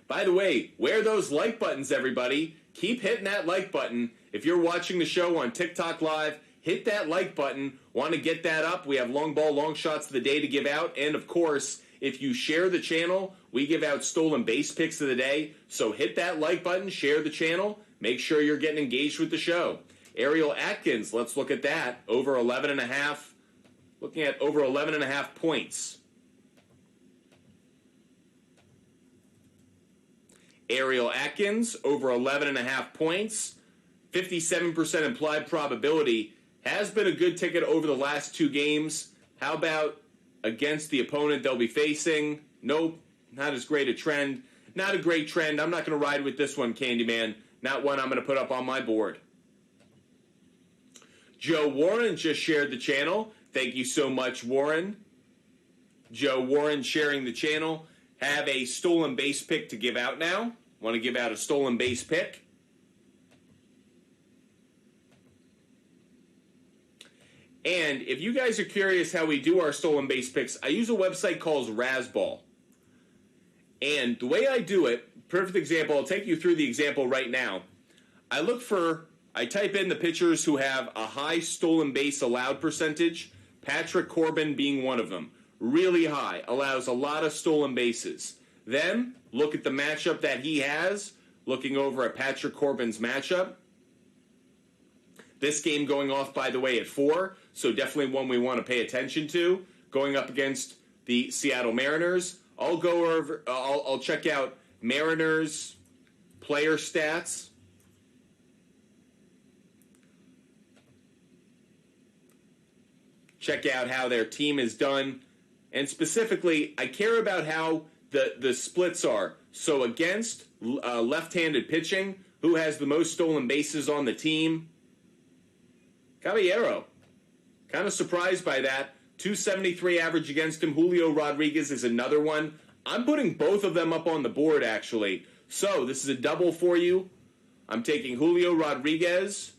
By the way, where are those like buttons, everybody? Keep hitting that like button. If you're watching the show on TikTok Live, hit that like button. Want to get that up? We have long ball, long shots of the day to give out. And, of course, if you share the channel, we give out stolen base picks of the day. So hit that like button, share the channel. Make sure you're getting engaged with the show. Ariel Atkins, let's look at that. Over 11.5. Looking at over 11.5 points. Ariel Atkins, over 11.5 points, 57% implied probability, has been a good ticket over the last 2 games. How about against the opponent they'll be facing? Nope, not as great a trend. Not a great trend. I'm not going to ride with this one, Candyman. Not one I'm going to put up on my board. Joe Warren just shared the channel. Thank you so much, Warren. Joe Warren sharing the channel. Have a stolen base pick to give out now. Want to give out a stolen base pick. And if you guys are curious how we do our stolen base picks, I use a website called Razzball. And the way I do it, perfect example, I'll take you through the example right now. I type in the pitchers who have a high stolen base allowed percentage, Patrick Corbin being one of them. Really high, allows a lot of stolen bases. Then, look at the matchup that he has, looking over at Patrick Corbin's matchup. This game going off, by the way, at 4, so definitely one we want to pay attention to. Going up against the Seattle Mariners. I'll check out Mariners player stats. Check out how their team is done. And specifically, I care about how the splits are. So against left-handed pitching, who has the most stolen bases on the team? Caballero. Kind of surprised by that. 273 average against him. Julio Rodriguez is another one. I'm putting both of them up on the board, actually. So this is a double for you. I'm taking Julio Rodriguez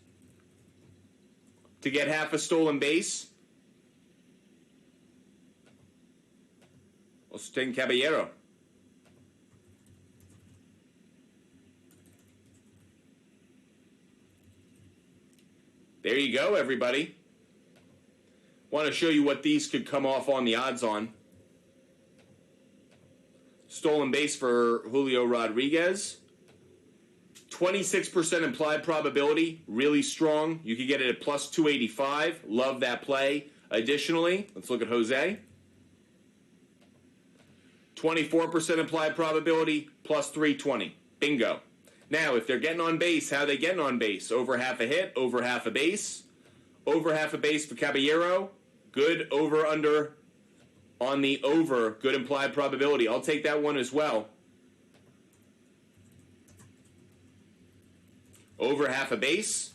to get half a stolen base. Also taking Caballero. There you go, everybody. Want to show you what these could come off on the odds on. Stolen base for Julio Rodriguez. 26% implied probability, really strong. You could get it at plus 285. Love that play. Additionally, let's look at Jose. 24% implied probability, plus 320. Bingo. Now, if they're getting on base, how are they getting on base? Over half a hit, over half a base. Over half a base for Caballero. Good over-under on the over. Good implied probability. I'll take that one as well. Over half a base.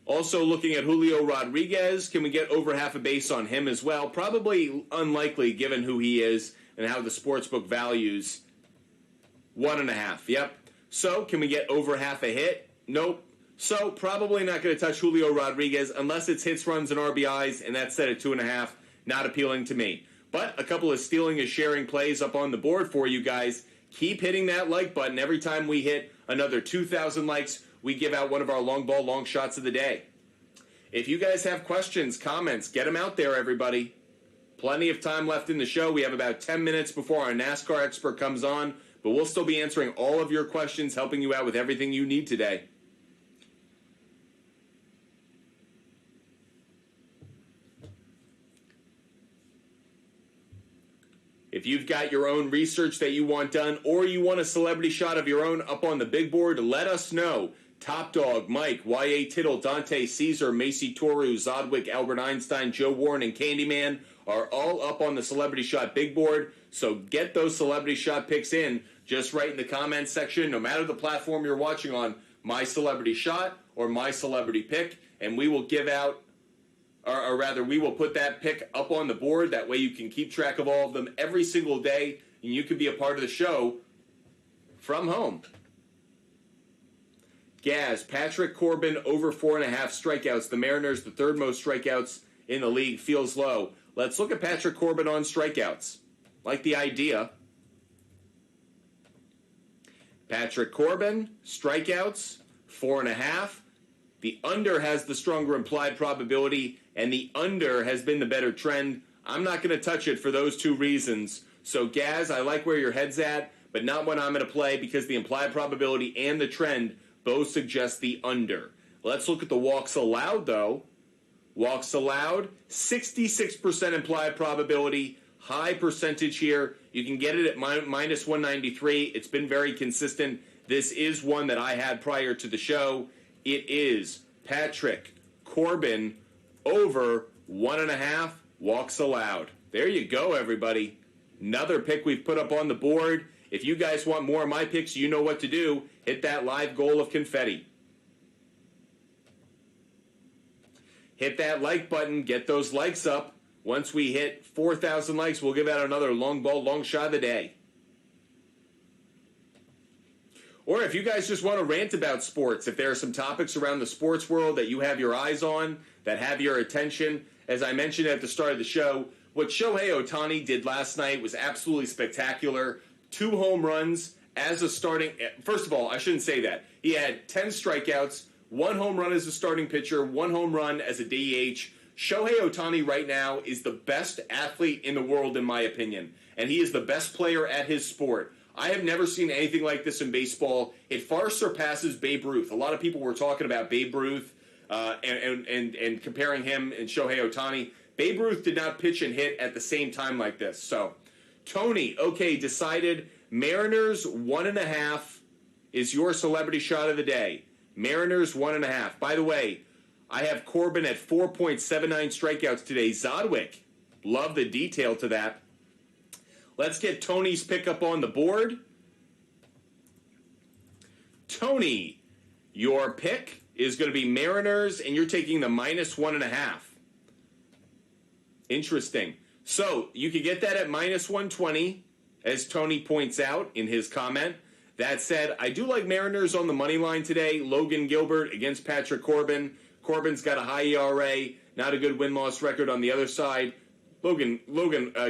Also looking at Julio Rodriguez. Can we get over half a base on him as well? Probably unlikely given who he is and how the sportsbook values 1.5. Yep. So, can we get over half a hit? Nope. So, probably not going to touch Julio Rodriguez unless it's hits, runs, and RBIs, and that's set at 2.5. Not appealing to me. But a couple of stealing and sharing plays up on the board for you guys. Keep hitting that like button every time we hit another 2,000 likes, we give out one of our long ball long shots of the day. If you guys have questions, comments, get them out there, everybody. Plenty of time left in the show. We have about 10 minutes before our NASCAR expert comes on, but we'll still be answering all of your questions, helping you out with everything you need today. If you've got your own research that you want done, or you want a celebrity shot of your own up on the big board, let us know. Top Dog, Mike, Y.A. Tittle, Dante, Caesar, Macy Toru, Zodwick, Albert Einstein, Joe Warren, and Candyman are all up on the celebrity shot big board. So get those celebrity shot picks in. Just write in the comments section, no matter the platform you're watching on, my celebrity shot or my celebrity pick, and we will give out, or rather, we will put that pick up on the board. That way you can keep track of all of them every single day, and you can be a part of the show from home. Gaz, Patrick Corbin over 4.5 strikeouts. The Mariners, the third most strikeouts in the league, feels low. Let's look at Patrick Corbin on strikeouts. Like the idea. Patrick Corbin, strikeouts, 4.5. The under has the stronger implied probability, and the under has been the better trend. I'm not going to touch it for those two reasons. So, Gaz, I like where your head's at, but not what I'm going to play because the implied probability and the trend both suggest the under. Let's look at the walks allowed, though. Walks allowed, 66% implied probability, high percentage here. You can get it at minus 193. It's been very consistent. This is one that I had prior to the show. It is Patrick Corbin over 1.5 walks allowed. There you go, everybody. Another pick we've put up on the board. If you guys want more of my picks, you know what to do. Hit that live goal of confetti. Hit that like button. Get those likes up. Once we hit 4,000 likes, we'll give out another long ball, long shot of the day. Or if you guys just want to rant about sports, if there are some topics around the sports world that you have your eyes on, that have your attention, as I mentioned at the start of the show, what Shohei Ohtani did last night was absolutely spectacular. 2 home runs as a starting... First of all, I shouldn't say that. He had 10 strikeouts, 1 home run as a starting pitcher, 1 home run as a DH. Shohei Ohtani right now is the best athlete in the world, in my opinion, and he is the best player at his sport. I have never seen anything like this in baseball. It far surpasses Babe Ruth. A lot of people were talking about Babe Ruth and comparing him and Shohei Ohtani. Babe Ruth did not pitch and hit at the same time like this. So, Tony, okay, decided Mariners 1.5 is your celebrity shot of the day. Mariners 1.5. By the way, I have Corbin at 4.79 strikeouts today. Zodwick, love the detail to that. Let's get Tony's pick up on the board. Tony, your pick is going to be Mariners, and you're taking the minus 1.5. Interesting. So you can get that at minus 120, as Tony points out in his comment. That said, I do like Mariners on the money line today. Logan Gilbert against Patrick Corbin. Corbin's got a high ERA, not a good win-loss record on the other side. Logan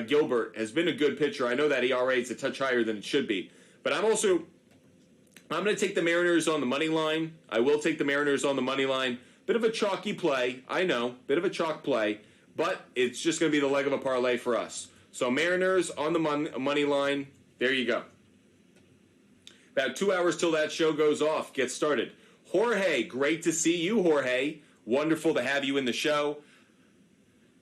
Gilbert has been a good pitcher. I know that ERA is a touch higher than it should be. But I'm going to take the Mariners on the money line. I will take the Mariners on the money line. Bit of a chalky play. I know, bit of a chalk play. But it's just going to be the leg of a parlay for us. So Mariners on the money line. There you go. About 2 hours till that show goes off. Get started. Jorge, great to see you, Jorge. Wonderful to have you in the show.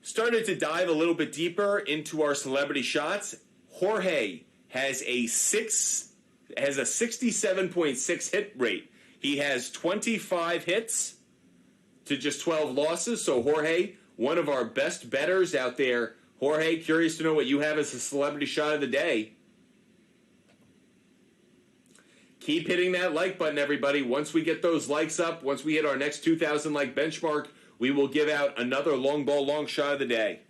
Started to dive a little bit deeper into our celebrity shots. Jorge has a 67.6 hit rate. He has 25 hits to just 12 losses. So Jorge, one of our best bettors out there. Jorge, curious to know what you have as a celebrity shot of the day. Keep hitting that like button, everybody. Once we get those likes up, once we hit our next 2,000 like benchmark, we will give out another long ball, long shot of the day.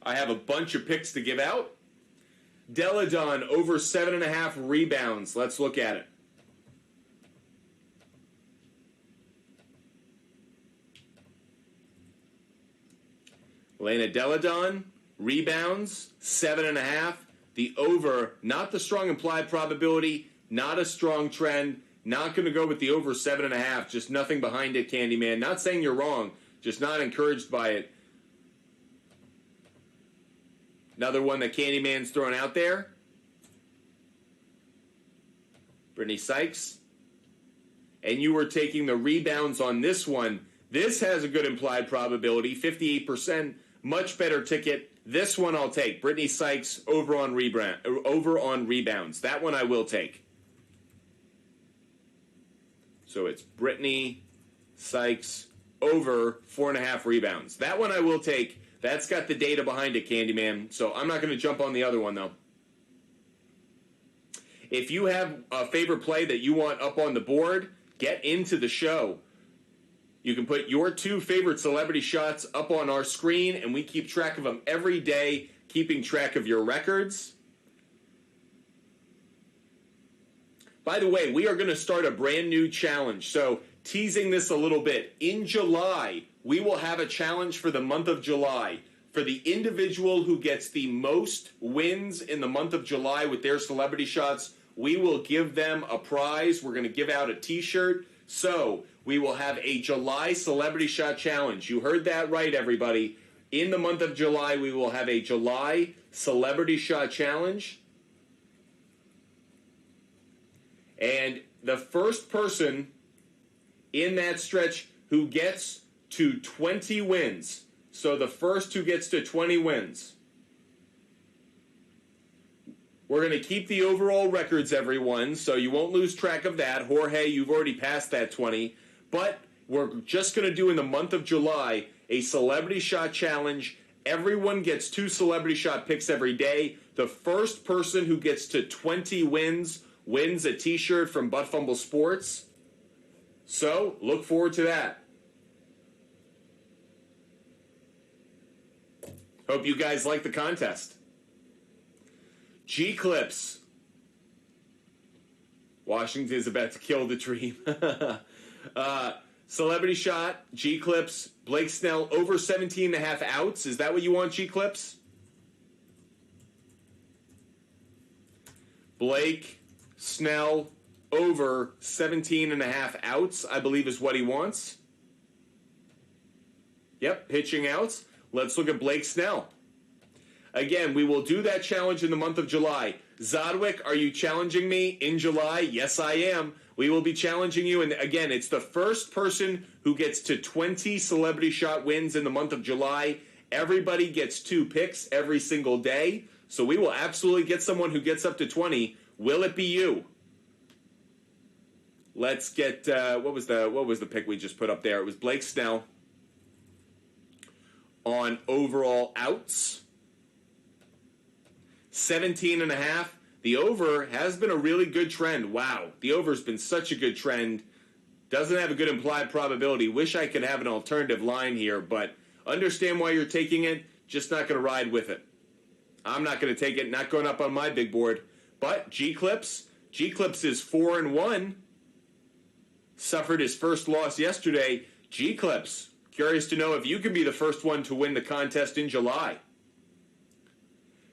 I have a bunch of picks to give out. Deladon over 7.5 rebounds. Let's look at it. Elena Deladon, rebounds, 7.5. The over, not the strong implied probability, not a strong trend. Not going to go with the over 7.5. Just nothing behind it, Candyman. Not saying you're wrong, just not encouraged by it. Another one that Candyman's throwing out there. Brittany Sykes. And you were taking the rebounds on this one. This has a good implied probability, 58%. Much better ticket. This one I'll take. Brittany Sykes over on rebounds. That one I will take. So it's Brittany Sykes over 4.5 rebounds. That one I will take. That's got the data behind it, Candyman. So I'm not going to jump on the other one, though. If you have a favorite play that you want up on the board, get into the show. You can put your 2 favorite celebrity shots up on our screen, and we keep track of them every day, keeping track of your records. By the way, we are going to start a brand new challenge. So, teasing this a little bit, in July, we will have a challenge for the month of July. For the individual who gets the most wins in the month of July with their celebrity shots, we will give them a prize. We're going to give out a t-shirt. So, we will have a July Celebrity Shot Challenge. You heard that right, everybody. In the month of July, we will have a July Celebrity Shot Challenge. And the first person in that stretch who gets to 20 wins, so the first who gets to 20 wins, we're going to keep the overall records, everyone, so you won't lose track of that. Jorge, you've already passed that 20. But we're just going to do in the month of July a Celebrity Shot Challenge. Everyone gets 2 Celebrity Shot picks every day. The first person who gets to 20 wins wins a t-shirt from Butt Fumble Sports. So, look forward to that. Hope you guys like the contest. G-Clips. Washington is about to kill the dream. Celebrity Shot, G-Clips, Blake Snell over 17.5 outs. Is that what you want, G-Clips? Blake Snell over 17.5 outs, I believe is what he wants. Yep, pitching outs. Let's look at Blake Snell. Again, we will do that challenge in the month of July. Zodwick, are you challenging me in July? Yes, I am. We will be challenging you. And again, it's the first person who gets to 20 Celebrity Shot wins in the month of July. Everybody gets 2 picks every single day. So we will absolutely get someone who gets up to 20. Will it be you? Let's get, what was the pick we just put up there? It was Blake Snell on overall outs. 17.5. The over has been a really good trend. Wow, the over's been such a good trend. Doesn't have a good implied probability. Wish I could have an alternative line here, but understand why you're taking it. Just not going to ride with it. I'm not going to take it. Not going up on my big board. But G-Clips is 4-1. Suffered his first loss yesterday. G-Clips, curious to know if you can be the first one to win the contest in July.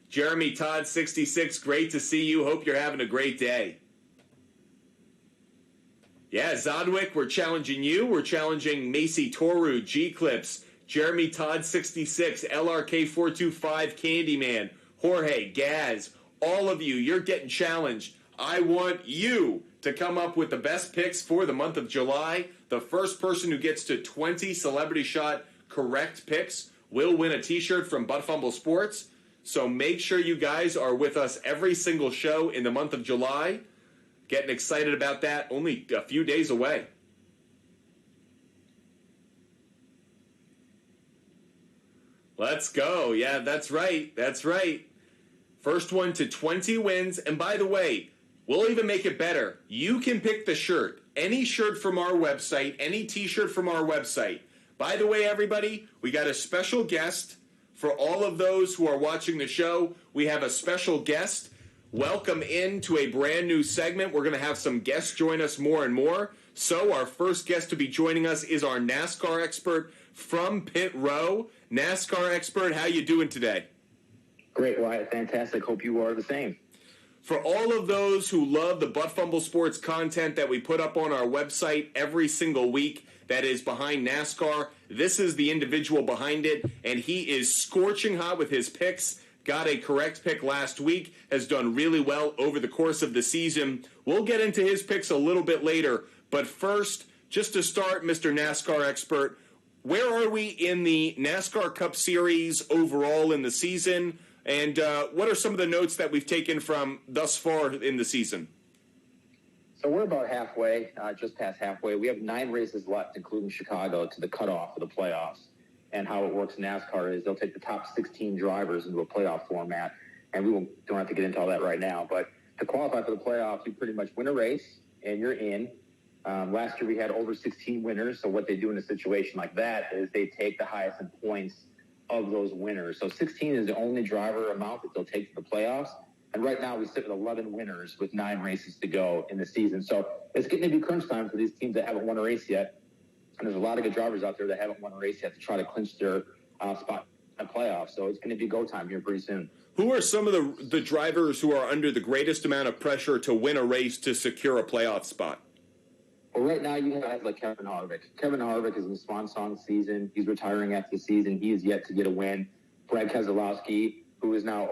Jeremy Todd, 66, great to see you. Hope you're having a great day. Yeah, Zodwick, we're challenging you. We're challenging Macy Toru, G-Clips, Jeremy Todd, 66, LRK425, Candyman, Jorge, Gaz, all of you, you're getting challenged. I want you to come up with the best picks for the month of July. The first person who gets to 20 Celebrity Shot correct picks will win a t-shirt from Butt Fumble Sports. So make sure you guys are with us every single show in the month of July. Getting excited about that. Only a few days away. Let's go. Yeah, that's right. That's right. First one to 20 wins. And by the way, we'll even make it better. You can pick the shirt. Any shirt from our website. Any t-shirt from our website. By the way, everybody, we got a special guest. For all of those who are watching the show, we have a special guest. Welcome into a brand new segment. We're going to have some guests join us more and more. So our first guest to be joining us is our NASCAR expert from Pit Row. NASCAR expert, how you doing today? Great, Wyatt. Fantastic. Hope you are the same. For all of those who love the Butt Fumble Sports content that we put up on our website every single week, that is behind NASCAR, this is the individual behind it, and he is scorching hot with his picks. Got a correct pick last week, has done really well over the course of the season. We'll get into his picks a little bit later, but first, just to start, Mr. NASCAR expert, where are we in the NASCAR Cup Series overall in the season? And what are some of the notes that we've taken from thus far in the season? So we're about halfway, just past halfway. We have 9 races left, including Chicago, to the cutoff of the playoffs. And how it works in NASCAR is they'll take the top 16 drivers into a playoff format. And we don't have to get into all that right now. But to qualify for the playoffs, you pretty much win a race, and you're in. Last year we had over 16 winners. So what they do in a situation like that is they take the highest in points of those winners. So 16 is the only driver amount that they'll take to the playoffs. And right now we sit with 11 winners with 9 races to go in the season. So it's getting to be crunch time for these teams that haven't won a race yet. And there's a lot of good drivers out there that haven't won a race yet to try to clinch their spot in the playoffs. So it's going to be go time here pretty soon. Who are some of the drivers who are under the greatest amount of pressure to win a race to secure a playoff spot? Well, right now you have guys like Kevin Harvick. Kevin Harvick is in the swan song season. He's retiring after the season. He is yet to get a win. Brad Keselowski, who is now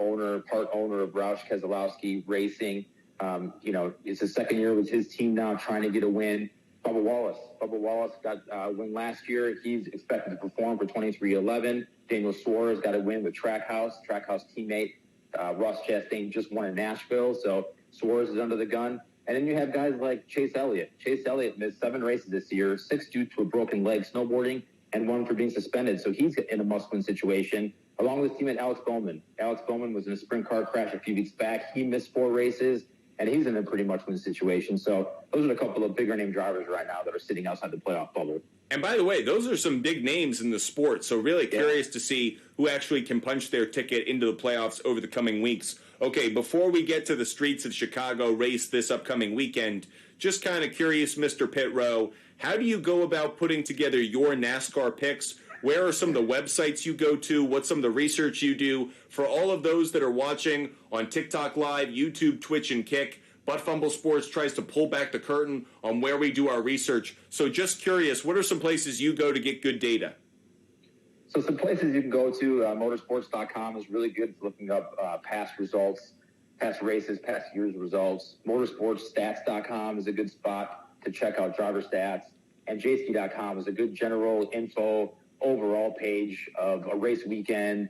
part owner of Roush Keselowski Racing. It's his second year with his team now trying to get a win. Bubba Wallace got a win last year. He's expected to perform for 23-11. Daniel Suarez got a win with Trackhouse teammate. Ross Chastain just won in Nashville, so Suarez is under the gun. And then you have guys like Chase Elliott. Chase Elliott missed 7 races this year, 6 due to a broken leg snowboarding, and 1 for being suspended. So he's in a must-win situation, along with teammate Alex Bowman. Alex Bowman was in a sprint car crash a few weeks back. He missed 4 races, and he's in a pretty much win situation. So those are a couple of bigger-name drivers right now that are sitting outside the playoff bubble. And by the way, those are some big names in the sport, so really curious to see who actually can punch their ticket into the playoffs over the coming weeks. Okay, before we get to the streets of Chicago race this upcoming weekend, just kind of curious, Mr. Pitrow, how do you go about putting together your NASCAR picks? Where are some of the websites you go to? What's some of the research you do? For all of those that are watching on TikTok Live, YouTube, Twitch, and Kick, Butt Fumble Sports tries to pull back the curtain on where we do our research. So just curious, what are some places you go to get good data? So some places you can go to, motorsports.com is really good for looking up past results, past races, past year's results. Motorsportsstats.com is a good spot to check out driver stats. And jski.com is a good general info overall page of a race weekend.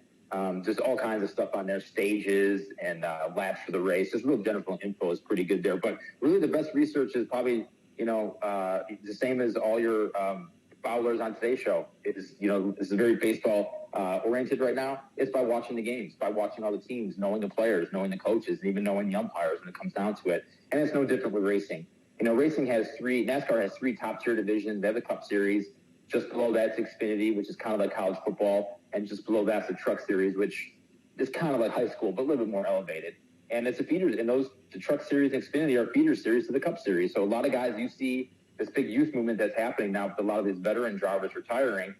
Just all kinds of stuff on there, stages and laps for the race. Just real general info is pretty good there. But really the best research is probably, the same as all your foulers on today's show. This is very baseball oriented right now. It's by watching the games, by watching all the teams, knowing the players, knowing the coaches, and even knowing the umpires when it comes down to it. And it's no different with racing. NASCAR has 3 top tier divisions. They have the Cup Series. Just below that's Xfinity, which is kind of like college football. And just below that's the Truck Series, which is kind of like high school, but a little bit more elevated. And it's a feeder. And the Truck Series and Xfinity are feeder series to the Cup Series. So a lot of guys you see this big youth movement that's happening now with a lot of these veteran drivers retiring.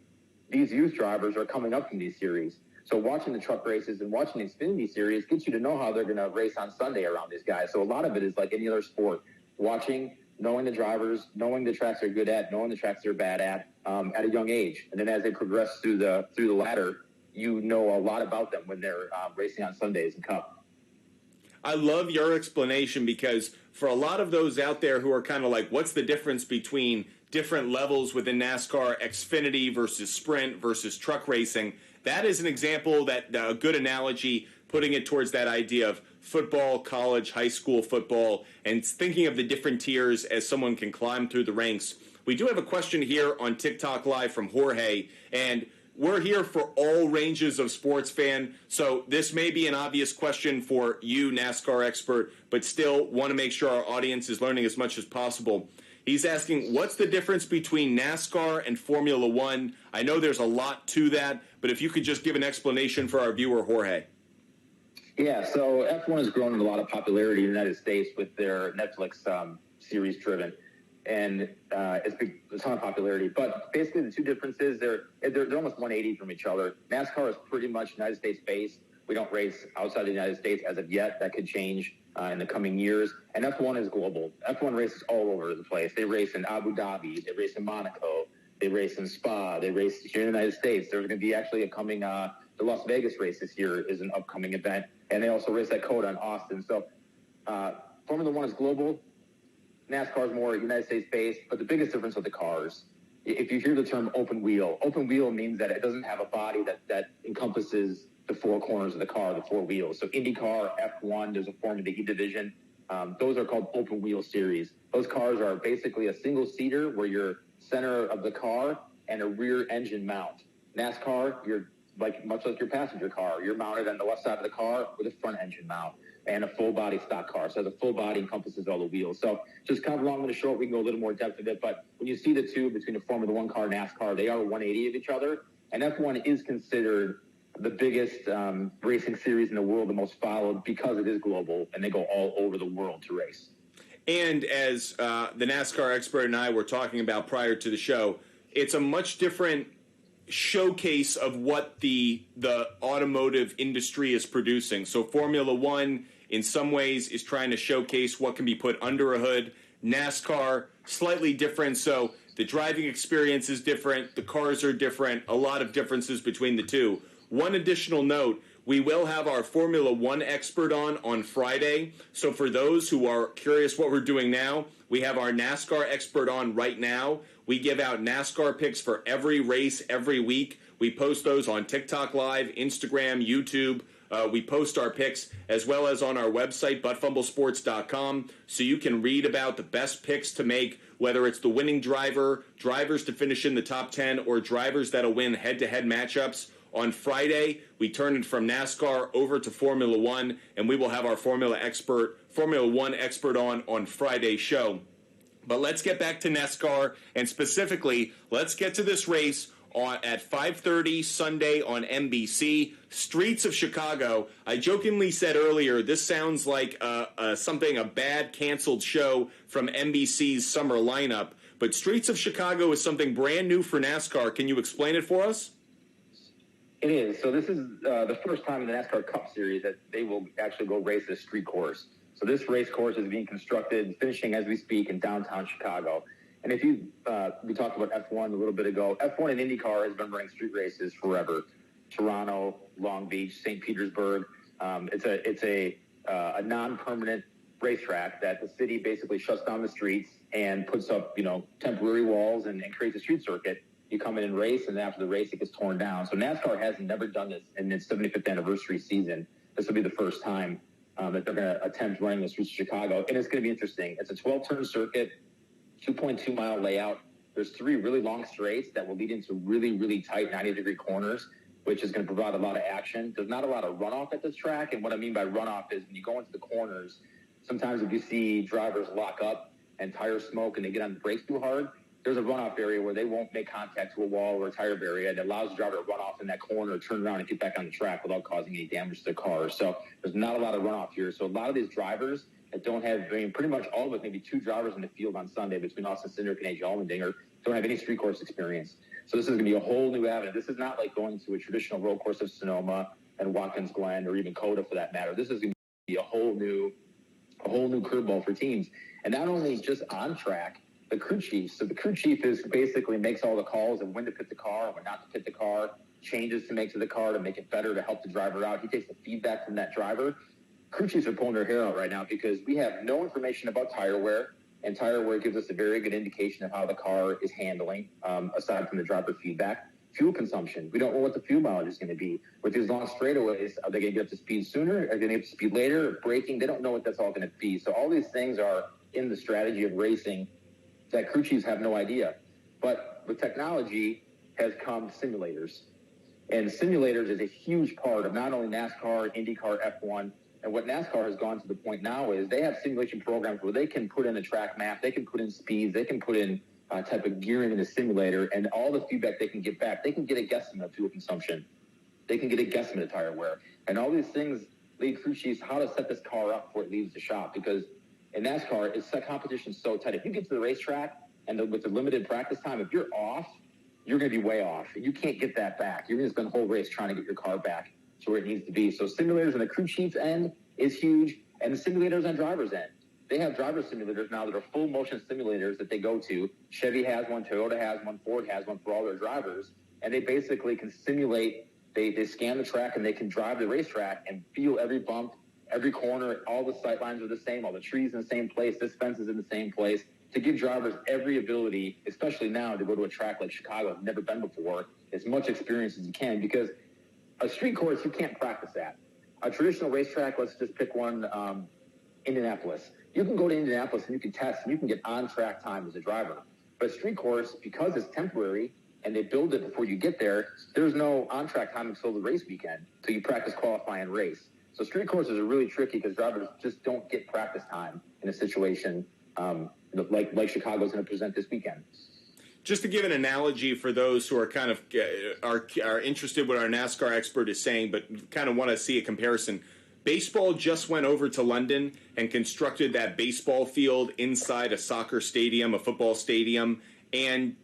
These youth drivers are coming up from these series. So watching the truck races and watching the Xfinity series gets you to know how they're going to race on Sunday around these guys. So a lot of it is like any other sport. Watching, knowing the drivers, knowing the tracks they're good at, knowing the tracks they're bad at a young age. And then as they progress through the ladder, you know a lot about them when they're racing on Sundays and Cup. I love your explanation because for a lot of those out there who are kind of like, what's the difference between different levels within NASCAR, Xfinity versus Sprint versus truck racing? That is an example that a good analogy, putting it towards that idea of football, college, high school football, and thinking of the different tiers as someone can climb through the ranks. We do have a question here on TikTok Live from Jorge, and we're here for all ranges of sports fan, so this may be an obvious question for you, NASCAR expert, but still want to make sure our audience is learning as much as possible. He's asking, what's the difference between NASCAR and Formula One? I know there's a lot to that, but if you could just give an explanation for our viewer, Jorge. Yeah, so F1 has grown in a lot of popularity in the United States with their Netflix series driven. And it's a ton of popularity. But basically the two differences, they're almost 180 from each other. NASCAR is pretty much United States based. We don't race outside the United States as of yet. That could change in the coming years. And F1 is global. F1 races all over the place. They race in Abu Dhabi. They race in Monaco. They race in Spa. They race here in the United States. There's going to be actually a coming the Las Vegas race this year is an upcoming event. And they also race at COTA in Austin. So Formula One is global. NASCAR is more United States based. But the biggest difference are the cars. If you hear the term open wheel means that it doesn't have a body that encompasses the four corners of the car, the four wheels. So IndyCar, F1, there's a Formula E division. Those are called open wheel series. Those cars are basically a single seater where you're center of the car and a rear engine mount. NASCAR, you're much like your passenger car. You're mounted on the left side of the car with a front engine mount and a full body stock car. So the full body encompasses all the wheels. So just kind of long and short, we can go a little more depth of it. But when you see the two between the Formula One car and NASCAR, they are 180 of each other. And F1 is considered the biggest racing series in the world, the most followed, because it is global and they go all over the world to race. And as the NASCAR expert and I were talking about prior to the show, it's a much different showcase of what the automotive industry is producing. So Formula One, in some ways, is trying to showcase what can be put under a hood. NASCAR, slightly different. So the driving experience is different. The cars are different. A lot of differences between the two. One additional note, we will have our Formula One expert on Friday. So for those who are curious what we're doing now, we have our NASCAR expert on right now. We give out NASCAR picks for every race every week. We post those on TikTok Live, Instagram, YouTube. We post our picks as well as on our website, buttfumblesports.com, so you can read about the best picks to make, whether it's the winning driver, drivers to finish in the top 10, or drivers that'll win head-to-head matchups. On Friday, we turn it from NASCAR over to Formula One, and we will have our Formula One expert on Friday's show. But let's get back to NASCAR, and specifically, let's get to this race at 5:30 Sunday on NBC, Streets of Chicago. I jokingly said earlier, this sounds like a bad canceled show from NBC's summer lineup, but Streets of Chicago is something brand new for NASCAR. Can you explain it for us? It is. So this is the first time in the NASCAR Cup Series that they will actually go race a street course. So this race course is being constructed, finishing as we speak, in downtown Chicago. And if we talked about F1 a little bit ago, F1 and IndyCar has been running street races forever. Toronto, Long Beach, St. Petersburg. It's a non-permanent racetrack that the city basically shuts down the streets and puts up, temporary walls and creates a street circuit. You come in and race, and then after the race, it gets torn down. So NASCAR has never done this in its 75th anniversary season. This will be the first time that they're going to attempt running the streets of Chicago, and it's going to be interesting. It's a 12-turn circuit, 2.2-mile layout. There's 3 really long straights that will lead into really, really tight 90-degree corners, which is going to provide a lot of action. There's not a lot of runoff at this track, and what I mean by runoff is when you go into the corners, sometimes if you see drivers lock up and tire smoke and they get on the brakes too hard, there's a runoff area where they won't make contact to a wall or a tire barrier that allows the driver to run off in that corner, turn around, and get back on the track without causing any damage to their car. So there's not a lot of runoff here. So a lot of these drivers that don't have, pretty much all but maybe 2 drivers in the field on Sunday between Austin Cindric and AJ Allmendinger don't have any street course experience. So this is going to be a whole new avenue. This is not like going to a traditional road course of Sonoma and Watkins Glen or even COTA for that matter. This is going to be a whole new curveball for teams. And not only just on track, the crew chief. So the crew chief basically makes all the calls of when to pit the car, when not to pit the car, changes to make to the car to make it better, to help the driver out. He takes the feedback from that driver. Crew chiefs are pulling their hair out right now because we have no information about tire wear, and tire wear gives us a very good indication of how the car is handling, aside from the driver feedback. Fuel consumption. We don't know what the fuel mileage is going to be. With these long straightaways, are they going to get up to speed sooner? Are they going to get up to speed later? Braking? They don't know what that's all going to be. So all these things are in the strategy of racing that crew chiefs have no idea. But with technology has come simulators. And simulators is a huge part of not only NASCAR, IndyCar, F1. And what NASCAR has gone to the point now is they have simulation programs where they can put in a track map, they can put in speeds, they can put in type of gearing in the simulator, and all the feedback they can get back. They can get a guesstimate of fuel consumption. They can get a guesstimate of tire wear. And all these things lead crew chiefs how to set this car up before it leaves the shop, because in NASCAR, it's the competition's so tight. If you get to the racetrack and with the limited practice time, if you're off, you're going to be way off. You can't get that back. You're going to spend the whole race trying to get your car back. to where it needs to be. So simulators on the crew chief's end is huge, and the simulators on driver's end. They have driver simulators now that are full motion simulators that they go to. Chevy has one, Toyota has one, Ford has one for all their drivers, and they basically can simulate. They scan the track and they can drive the racetrack and feel every bump, every corner. All the sight lines are the same, all the trees in the same place, this fence is in the same place, to give drivers every ability, especially now, to go to a track like Chicago, I've never been before, as much experience as you can, because a street course, you can't practice at. A traditional racetrack, let's just pick one, Indianapolis. You can go to Indianapolis and you can test and you can get on-track time as a driver. But a street course, because it's temporary and they build it before you get there, there's no on-track time until the race weekend, till you practice, qualify, and race. So street courses are really tricky because drivers just don't get practice time in a situation like Chicago's going to present this weekend. Just to give an analogy for those who are kind of are interested in what our NASCAR expert is saying, but kind of want to see a comparison. Baseball just went over to London and constructed that baseball field inside a soccer stadium, a football stadium. And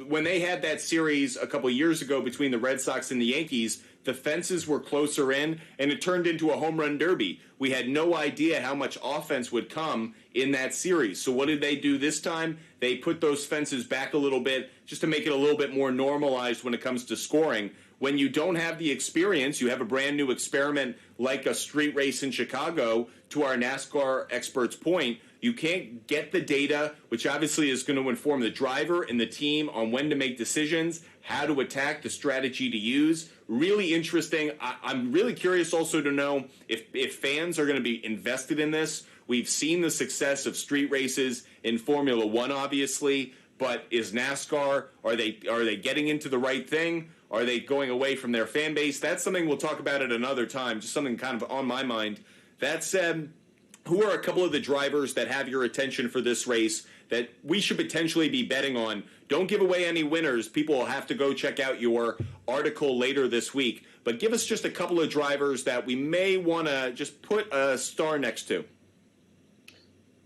when they had that series a couple years ago between the Red Sox and the Yankees, the fences were closer in, and it turned into a home run derby. We had no idea how much offense would come in that series. So what did they do this time? They put those fences back a little bit just to make it a little bit more normalized when it comes to scoring. When you don't have the experience, you have a brand new experiment like a street race in Chicago, to our NASCAR expert's point, you can't get the data, which obviously is going to inform the driver and the team on when to make decisions, how to attack, the strategy to use. Really interesting. I'm really curious also to know if fans are going to be invested in this. We've seen the success of street races in Formula One, obviously, but is NASCAR, are they getting into the right thing? Are they going away from their fan base? That's something we'll talk about at another time, just something kind of on my mind. That said, who are a couple of the drivers that have your attention for this race that we should potentially be betting on? Don't give away any winners. People will have to go check out your article later this week. But give us just a couple of drivers that we may want to just put a star next to.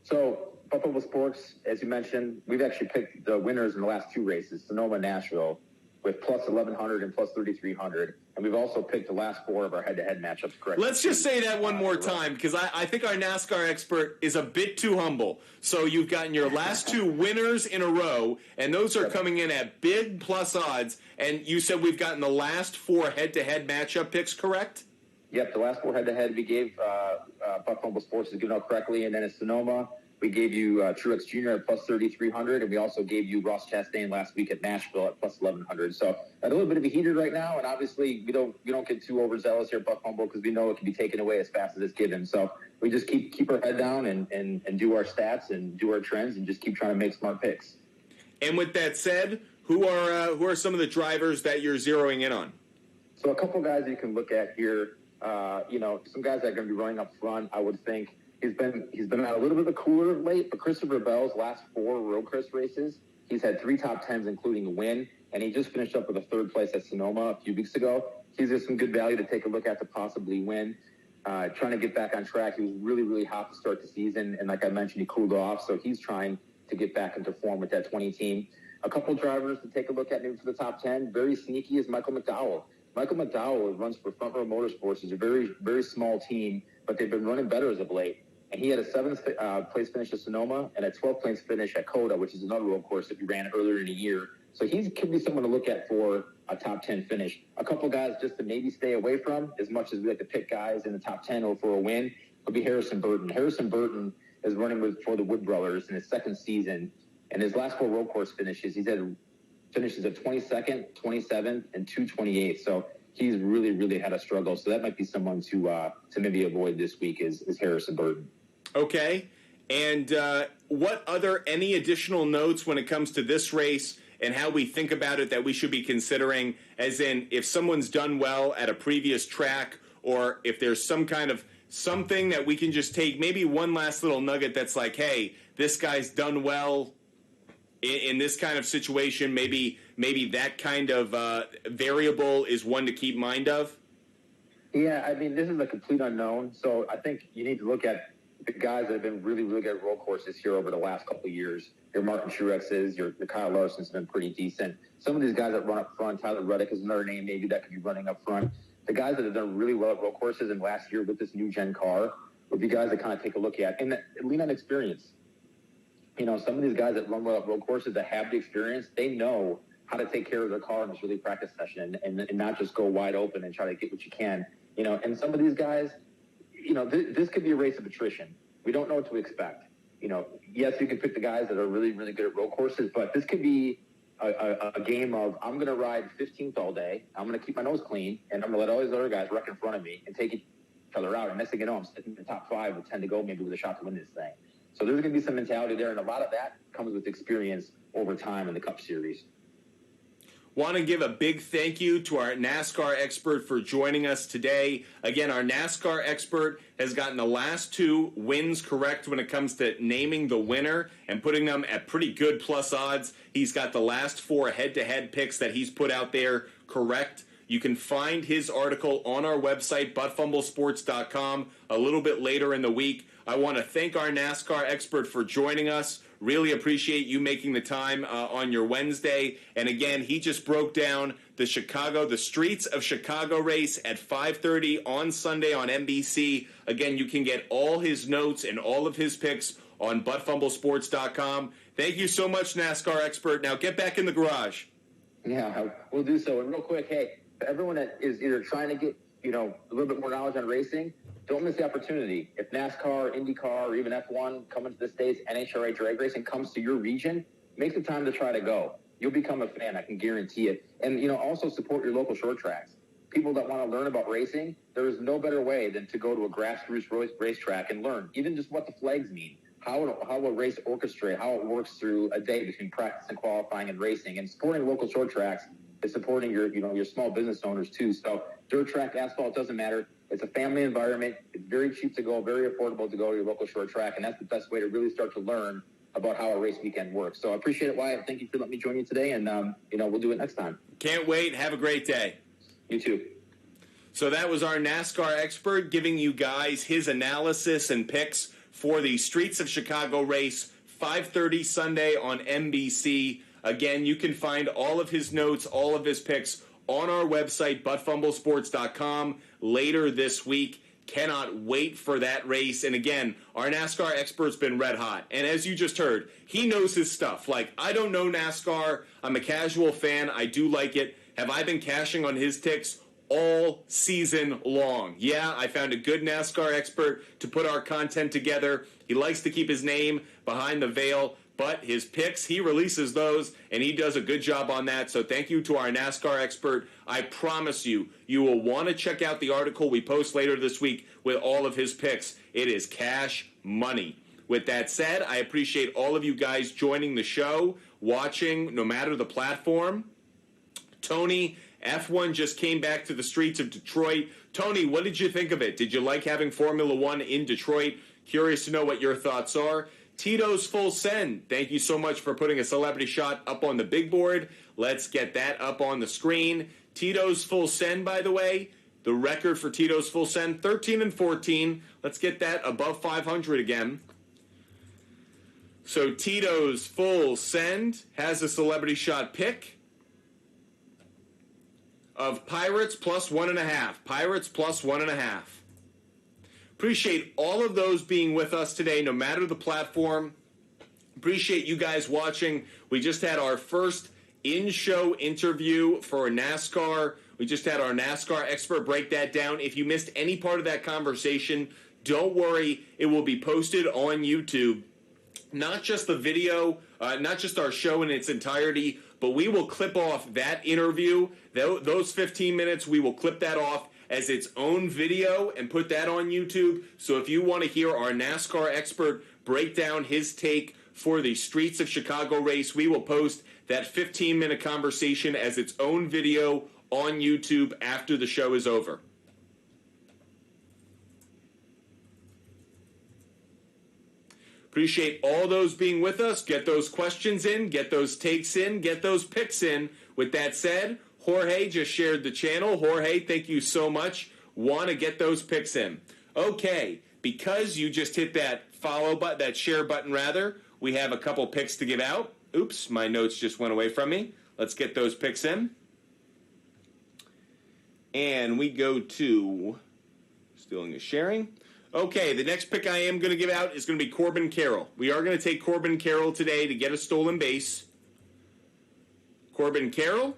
So, Buffalo Sports, as you mentioned, we've actually picked the winners in the last two races, Sonoma and Nashville, with plus 1,100 and plus 3,300. And we've also picked the last four of our head-to-head matchups correctly. Let's just say that one more time, because I think our NASCAR expert is a bit too humble. So you've gotten your last two winners in a row, and those are coming in at big plus odds. And you said we've gotten the last four head-to-head matchup picks correct? Yep, the last four head-to-head we gave Buffalo Sports is given out correctly. And then at Sonoma, we gave you Truex Jr. at plus 3,300, and we also gave you Ross Chastain last week at Nashville at plus 1,100. So a little bit of a heater right now, and obviously we don't get too overzealous here at Buff Fumble because we know it can be taken away as fast as it's given. So we just keep our head down and do our stats and do our trends and just keep trying to make smart picks. And with that said, who are some of the drivers that you're zeroing in on? So a couple guys you can look at here. Some guys that are going to be running up front, I would think. He's been out a little bit of the cooler of late, but Christopher Bell's last four road course races, he's had three top tens, including a win, and he just finished up with a third place at Sonoma a few weeks ago. He's just some good value to take a look at to possibly win. Trying to get back on track. He was really, really hot to start the season, and like I mentioned, he cooled off, so he's trying to get back into form with that 20 team. A couple drivers to take a look at maybe for the top 10. Very sneaky is Michael McDowell. Michael McDowell runs for Front Row Motorsports. It's a very, very small team, but they've been running better as of late. And he had a 7th place finish at Sonoma and a 12th place finish at Coda, which is another road course that we ran earlier in the year. So he could be someone to look at for a top 10 finish. A couple guys just to maybe stay away from, as much as we like to pick guys in the top 10 or for a win, would be Harrison Burton. Harrison Burton is running for the Wood Brothers in his second season. And his last four road course finishes, he's had finishes of 22nd, 27th, and 228th. So he's really, really had a struggle. So that might be someone to maybe avoid this week is Harrison Burton. Okay. And any additional notes when it comes to this race and how we think about it that we should be considering, as in if someone's done well at a previous track, or if there's some kind of something that we can just take, maybe one last little nugget that's like, hey, this guy's done well in this kind of situation, maybe that kind of variable is one to keep mind of? Yeah, I mean, this is a complete unknown, so I think you need to look at the guys that have been really, really good at road courses here over the last couple of years. Your Martin Truex's, your Kyle Larson's been pretty decent. Some of these guys that run up front, Tyler Reddick is another name maybe that could be running up front. the guys that have done really well at road courses in last year with this new gen car would be guys that kind of take a look at and lean on experience. Some of these guys that run well at road courses that have the experience, they know how to take care of their car in this really practice session and not just go wide open and try to get what you can. And some of these guys, this could be a race of attrition. We don't know what to expect. Yes, you can pick the guys that are really, really good at road courses, but this could be a game of I'm going to ride 15th all day. I'm going to keep my nose clean, and I'm going to let all these other guys wreck in front of me and take each other out. And next thing you know, I'm sitting in the top 5 with 10 to go, maybe with a shot to win this thing. So there's going to be some mentality there, and a lot of that comes with experience over time in the Cup Series. Want to give a big thank you to our NASCAR expert for joining us today. Again, our NASCAR expert has gotten the last 2 wins correct when it comes to naming the winner and putting them at pretty good plus odds. He's got the last 4 head-to-head picks that he's put out there correct. You can find his article on our website, buttfumblesports.com, a little bit later in the week. I want to thank our NASCAR expert for joining us. Really appreciate you making the time on your Wednesday. And again, he just broke down the Streets of Chicago race at 5:30 on Sunday on NBC. Again, you can get all his notes and all of his picks on buttfumblesports.com. Thank you so much, NASCAR expert. Now get back in the garage. Yeah, we'll do so. And real quick, hey, for everyone that is either trying to get, a little bit more knowledge on racing, don't miss the opportunity. If NASCAR, IndyCar, or even F1 coming to the States, NHRA drag racing comes to your region, make the time to try to go. You'll become a fan, I can guarantee it. And, also support your local short tracks. People that want to learn about racing, there is no better way than to go to a grassroots racetrack and learn, even just what the flags mean, how a race orchestrate, how it works through a day between practice and qualifying and racing. And supporting local short tracks is supporting your small business owners too. So dirt track, asphalt, doesn't matter. It's a family environment. It's very cheap to go, very affordable to go to your local short track, and that's the best way to really start to learn about how a race weekend works. So I appreciate it, Wyatt. Thank you for letting me join you today, and we'll do it next time. Can't wait. Have a great day. You too. So that was our NASCAR expert giving you guys his analysis and picks for the Streets of Chicago race, 5:30 Sunday on NBC. Again, you can find all of his notes, all of his picks on our website, buttfumblesports.com, later this week. Cannot wait for that race. And again, our NASCAR expert's been red hot. And as you just heard, he knows his stuff. Like, I don't know NASCAR. I'm a casual fan. I do like it. Have I been cashing on his ticks all season long? Yeah, I found a good NASCAR expert to put our content together. He likes to keep his name behind the veil, but his picks, he releases those, and he does a good job on that. So thank you to our NASCAR expert. I promise you, you will want to check out the article we post later this week with all of his picks. It is cash money. With that said, I appreciate all of you guys joining the show, watching, no matter the platform. Tony, F1 just came back to the streets of Detroit. Tony, what did you think of it? Did you like having Formula One in Detroit? Curious to know what your thoughts are. Tito's Full Send, thank you so much for putting a celebrity shot up on the big board. Let's get that up on the screen. Tito's Full Send, by the way, the record for Tito's Full Send, 13-14. Let's get that above 500 again. So Tito's Full Send has a celebrity shot pick of Pirates plus 1.5. Pirates plus 1.5. Appreciate all of those being with us today, no matter the platform. Appreciate you guys watching. We just had our first in-show interview for NASCAR. We just had our NASCAR expert break that down. If you missed any part of that conversation, don't worry. It will be posted on YouTube. Not just the video, not just our show in its entirety, but we will clip off that interview. Those 15 minutes, we will clip that off as its own video and put that on YouTube. So if you want to hear our NASCAR expert break down his take for the Streets of Chicago race, we will post that 15-minute conversation as its own video on YouTube after the show is over. Appreciate all those being with us. Get those questions in, get those takes in, get those picks in. With that said, Jorge just shared the channel. Jorge, thank you so much. Want to get those picks in. Okay, because you just hit that follow button, that share button rather, we have a couple picks to give out. Oops, my notes just went away from me. Let's get those picks in. And we go to stealing is sharing. Okay, the next pick I am going to give out is going to be Corbin Carroll. We are going to take Corbin Carroll today to get a stolen base. Corbin Carroll.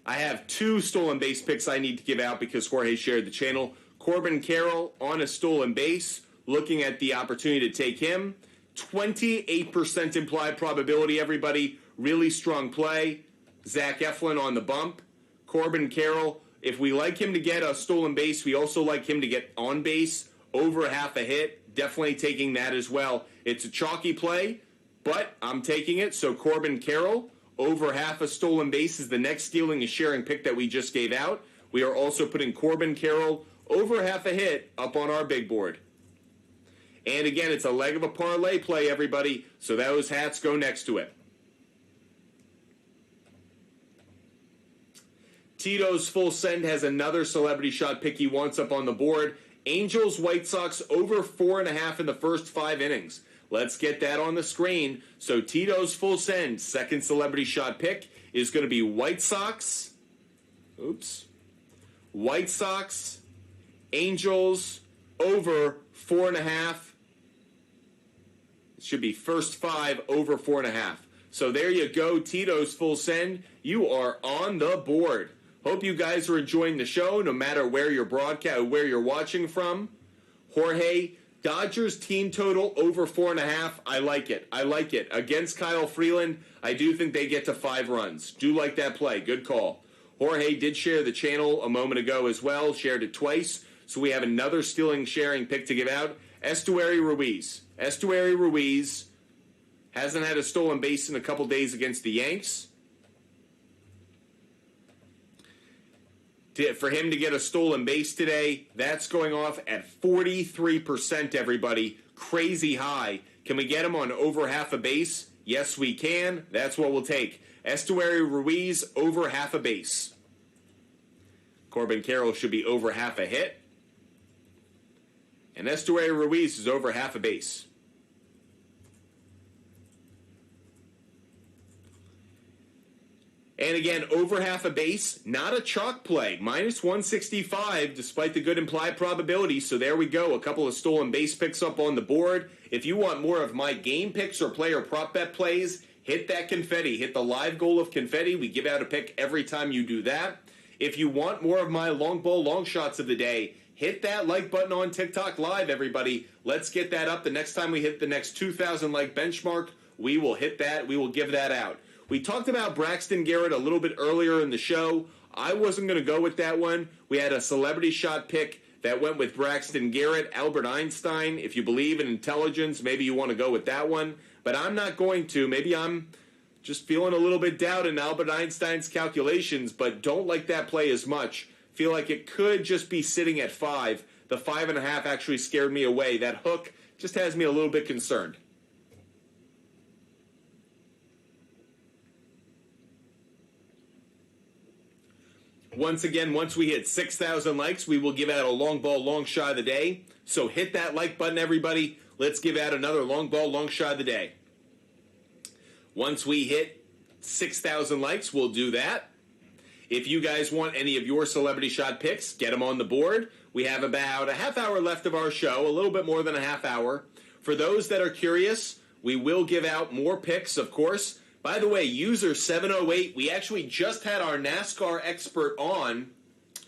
I have 2 stolen base picks I need to give out because Jorge shared the channel. Corbin Carroll on a stolen base. Looking at the opportunity to take him. 28% implied probability, everybody. Really strong play. Zach Eflin on the bump. Corbin Carroll. If we like him to get a stolen base, we also like him to get on base. Over half a hit. Definitely taking that as well. It's a chalky play, but I'm taking it. So Corbin Carroll, over half a stolen base is the next stealing is sharing pick that we just gave out. We are also putting Corbin Carroll over half a hit up on our big board. And again, it's a leg of a parlay play, everybody. So those hats go next to it. Tito's Full Send has another celebrity shot pick he wants up on the board. Angels, White Sox over 4.5 in the first 5 innings. Let's get that on the screen. So Tito's Full Send, second celebrity shot pick, is going to be White Sox. White Sox, Angels, over 4.5. It should be first 5, over 4.5. So there you go, Tito's Full Send. You are on the board. Hope you guys are enjoying the show, no matter where you're where you're watching from. Jorge, Dodgers team total over 4.5. I like it. I like it. Against Kyle Freeland, I do think they get to 5 runs. Do like that play. Good call. Jorge did share the channel a moment ago as well. Shared it twice. So we have another stealing sharing pick to give out. Estuary Ruiz. Estuary Ruiz hasn't had a stolen base in a couple days against the Yanks. For him to get a stolen base today, that's going off at 43%, everybody. Crazy high. Can we get him on over half a base? Yes, we can. That's what we'll take. Estuary Ruiz, over half a base. Corbin Carroll should be over half a hit. And Estuary Ruiz is over half a base. And again, over half a base, not a chalk play. Minus 165, despite the good implied probability. So there we go. A couple of stolen base picks up on the board. If you want more of my game picks or player prop bet plays, hit that confetti. Hit the live goal of confetti. We give out a pick every time you do that. If you want more of my long ball, long shots of the day, hit that like button on TikTok Live, everybody. Let's get that up. The next time we hit the next 2,000 like benchmark, we will hit that. We will give that out. We talked about Braxton Garrett a little bit earlier in the show. I wasn't going to go with that one. We had a celebrity shot pick that went with Braxton Garrett, Albert Einstein. If you believe in intelligence, maybe you want to go with that one. But I'm not going to. Maybe I'm just feeling a little bit doubt in Albert Einstein's calculations, but don't like that play as much. Feel like it could just be sitting at 5. The 5.5 actually scared me away. That hook just has me a little bit concerned. Once again, once we hit 6,000 likes, we will give out a long ball, long shot of the day. So hit that like button, everybody. Let's give out another long ball, long shot of the day. Once we hit 6,000 likes, we'll do that. If you guys want any of your celebrity shot picks, get them on the board. We have about a half hour left of our show, a little bit more than a half hour. For those that are curious, we will give out more picks, of course. By the way, user 708, we actually just had our NASCAR expert on.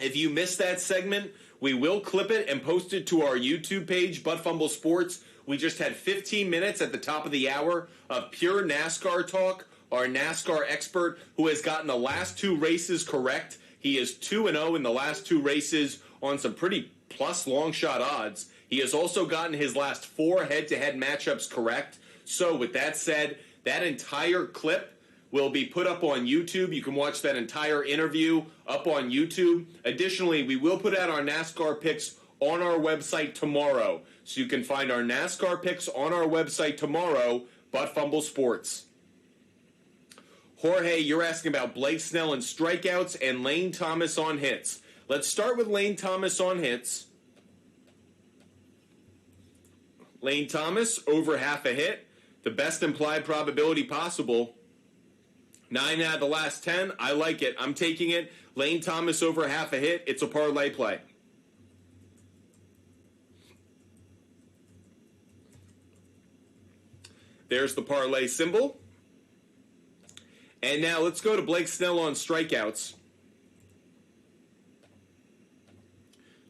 If you missed that segment, we will clip it and post it to our YouTube page, Butt Fumble Sports. We just had 15 minutes at the top of the hour of pure NASCAR talk. Our NASCAR expert who has gotten the last 2 races correct. He is 2-0 in the last 2 races on some pretty plus long shot odds. He has also gotten his last 4 head-to-head matchups correct. So with that said, that entire clip will be put up on YouTube. You can watch that entire interview up on YouTube. Additionally, we will put out our NASCAR picks on our website tomorrow. So you can find our NASCAR picks on our website tomorrow, Butt Fumble Sports. Jorge, you're asking about Blake Snell and strikeouts and Lane Thomas on hits. Let's start with Lane Thomas on hits. Lane Thomas, over half a hit. The best implied probability possible. 9 out of the last 10. I like it. I'm taking it. Lane Thomas over half a hit. It's a parlay play. There's the parlay symbol. And now let's go to Blake Snell on strikeouts.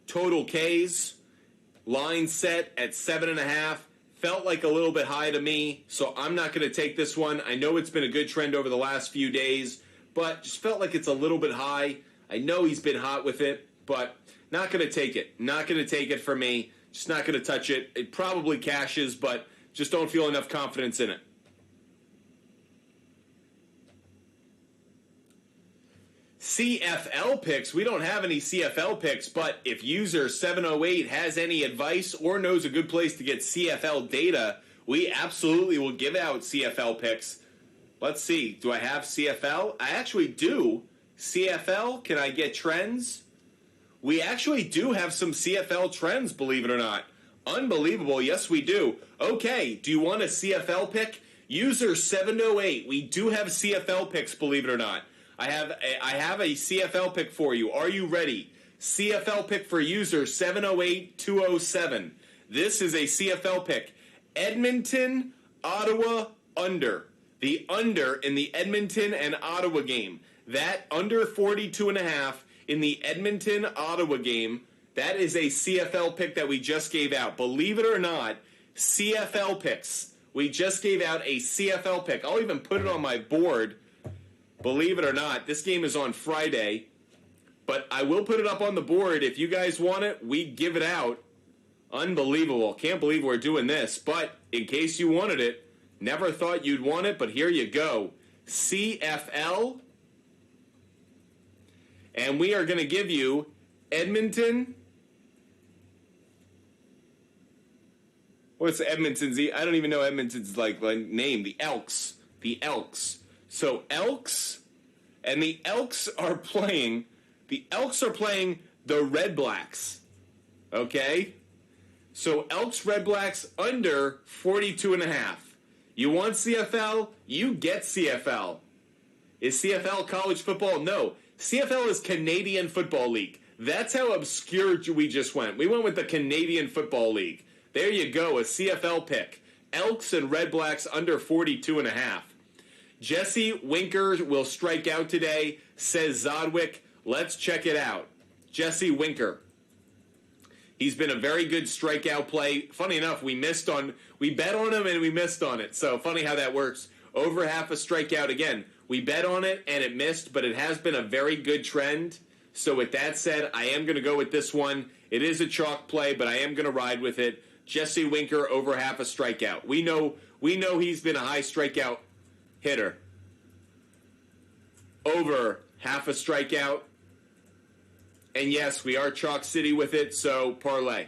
Total Ks. Line set at 7.5. Felt like a little bit high to me, so I'm not going to take this one. I know it's been a good trend over the last few days, but just felt like it's a little bit high. I know he's been hot with it, but not going to take it. Not going to take it for me. Just not going to touch it. It probably cashes, but just don't feel enough confidence in it. CFL picks. We don't have any CFL picks, but if user 708 has any advice or knows a good place to get CFL data, we absolutely will give out CFL picks. Let's see. Do I have CFL? I actually do. CFL, can I get trends? We actually do have some CFL trends, believe it or not. Unbelievable. Yes, we do. Okay, do you want a CFL pick? User 708. We do have CFL picks, believe it or not. I have a CFL pick for you. Are you ready? CFL pick for user 708207. This is a CFL pick. Edmonton, Ottawa, under. The under in the Edmonton and Ottawa game. That under 42.5 in the Edmonton, Ottawa game. That is a CFL pick that we just gave out. Believe it or not, CFL picks. We just gave out a CFL pick. I'll even put it on my board. Believe it or not, this game is on Friday, but I will put it up on the board. If you guys want it, we give it out. Unbelievable. Can't believe we're doing this, but in case you wanted it, never thought you'd want it, but here you go. CFL, and we are going to give you Edmonton. What's Edmonton's? I don't even know Edmonton's like name. The Elks. The Elks. So Elks, and the Elks are playing the Red Blacks. Okay? So Elks Red Blacks under 42.5. You want CFL? You get CFL. Is CFL college football? No. CFL is Canadian Football League. That's how obscure we just went. We went with the Canadian Football League. There you go, a CFL pick. Elks and Red Blacks under 42.5. Jesse Winker will strike out today, says Zodwick. Let's check it out. Jesse Winker. He's been a very good strikeout play. Funny enough, we bet on him and we missed on it. So funny how that works. Over half a strikeout again. We bet on it and it missed, but it has been a very good trend. So with that said, I am going to go with this one. It is a chalk play, but I am going to ride with it. Jesse Winker over half a strikeout. We know he's been a high strikeout hitter. Over half a strikeout. And yes, we are Chalk City with it, so parlay.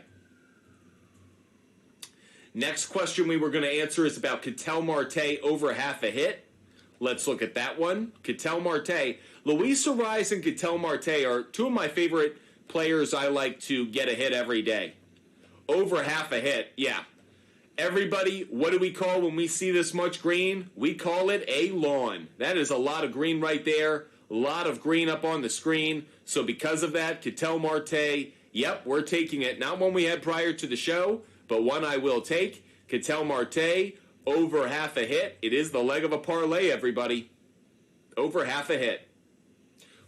Next question we were going to answer is about Ketel Marte over half a hit. Let's look at that one. Ketel Marte. Luis Arraez and Ketel Marte are two of my favorite players I like to get a hit every day. Over half a hit, yeah. Everybody, what do we call when we see this much green? We call it a lawn. That is a lot of green right there. A lot of green up on the screen. So because of that, Ketel Marte, yep, we're taking it. Not one we had prior to the show, but one I will take. Ketel Marte, over half a hit. It is the leg of a parlay, everybody. Over half a hit.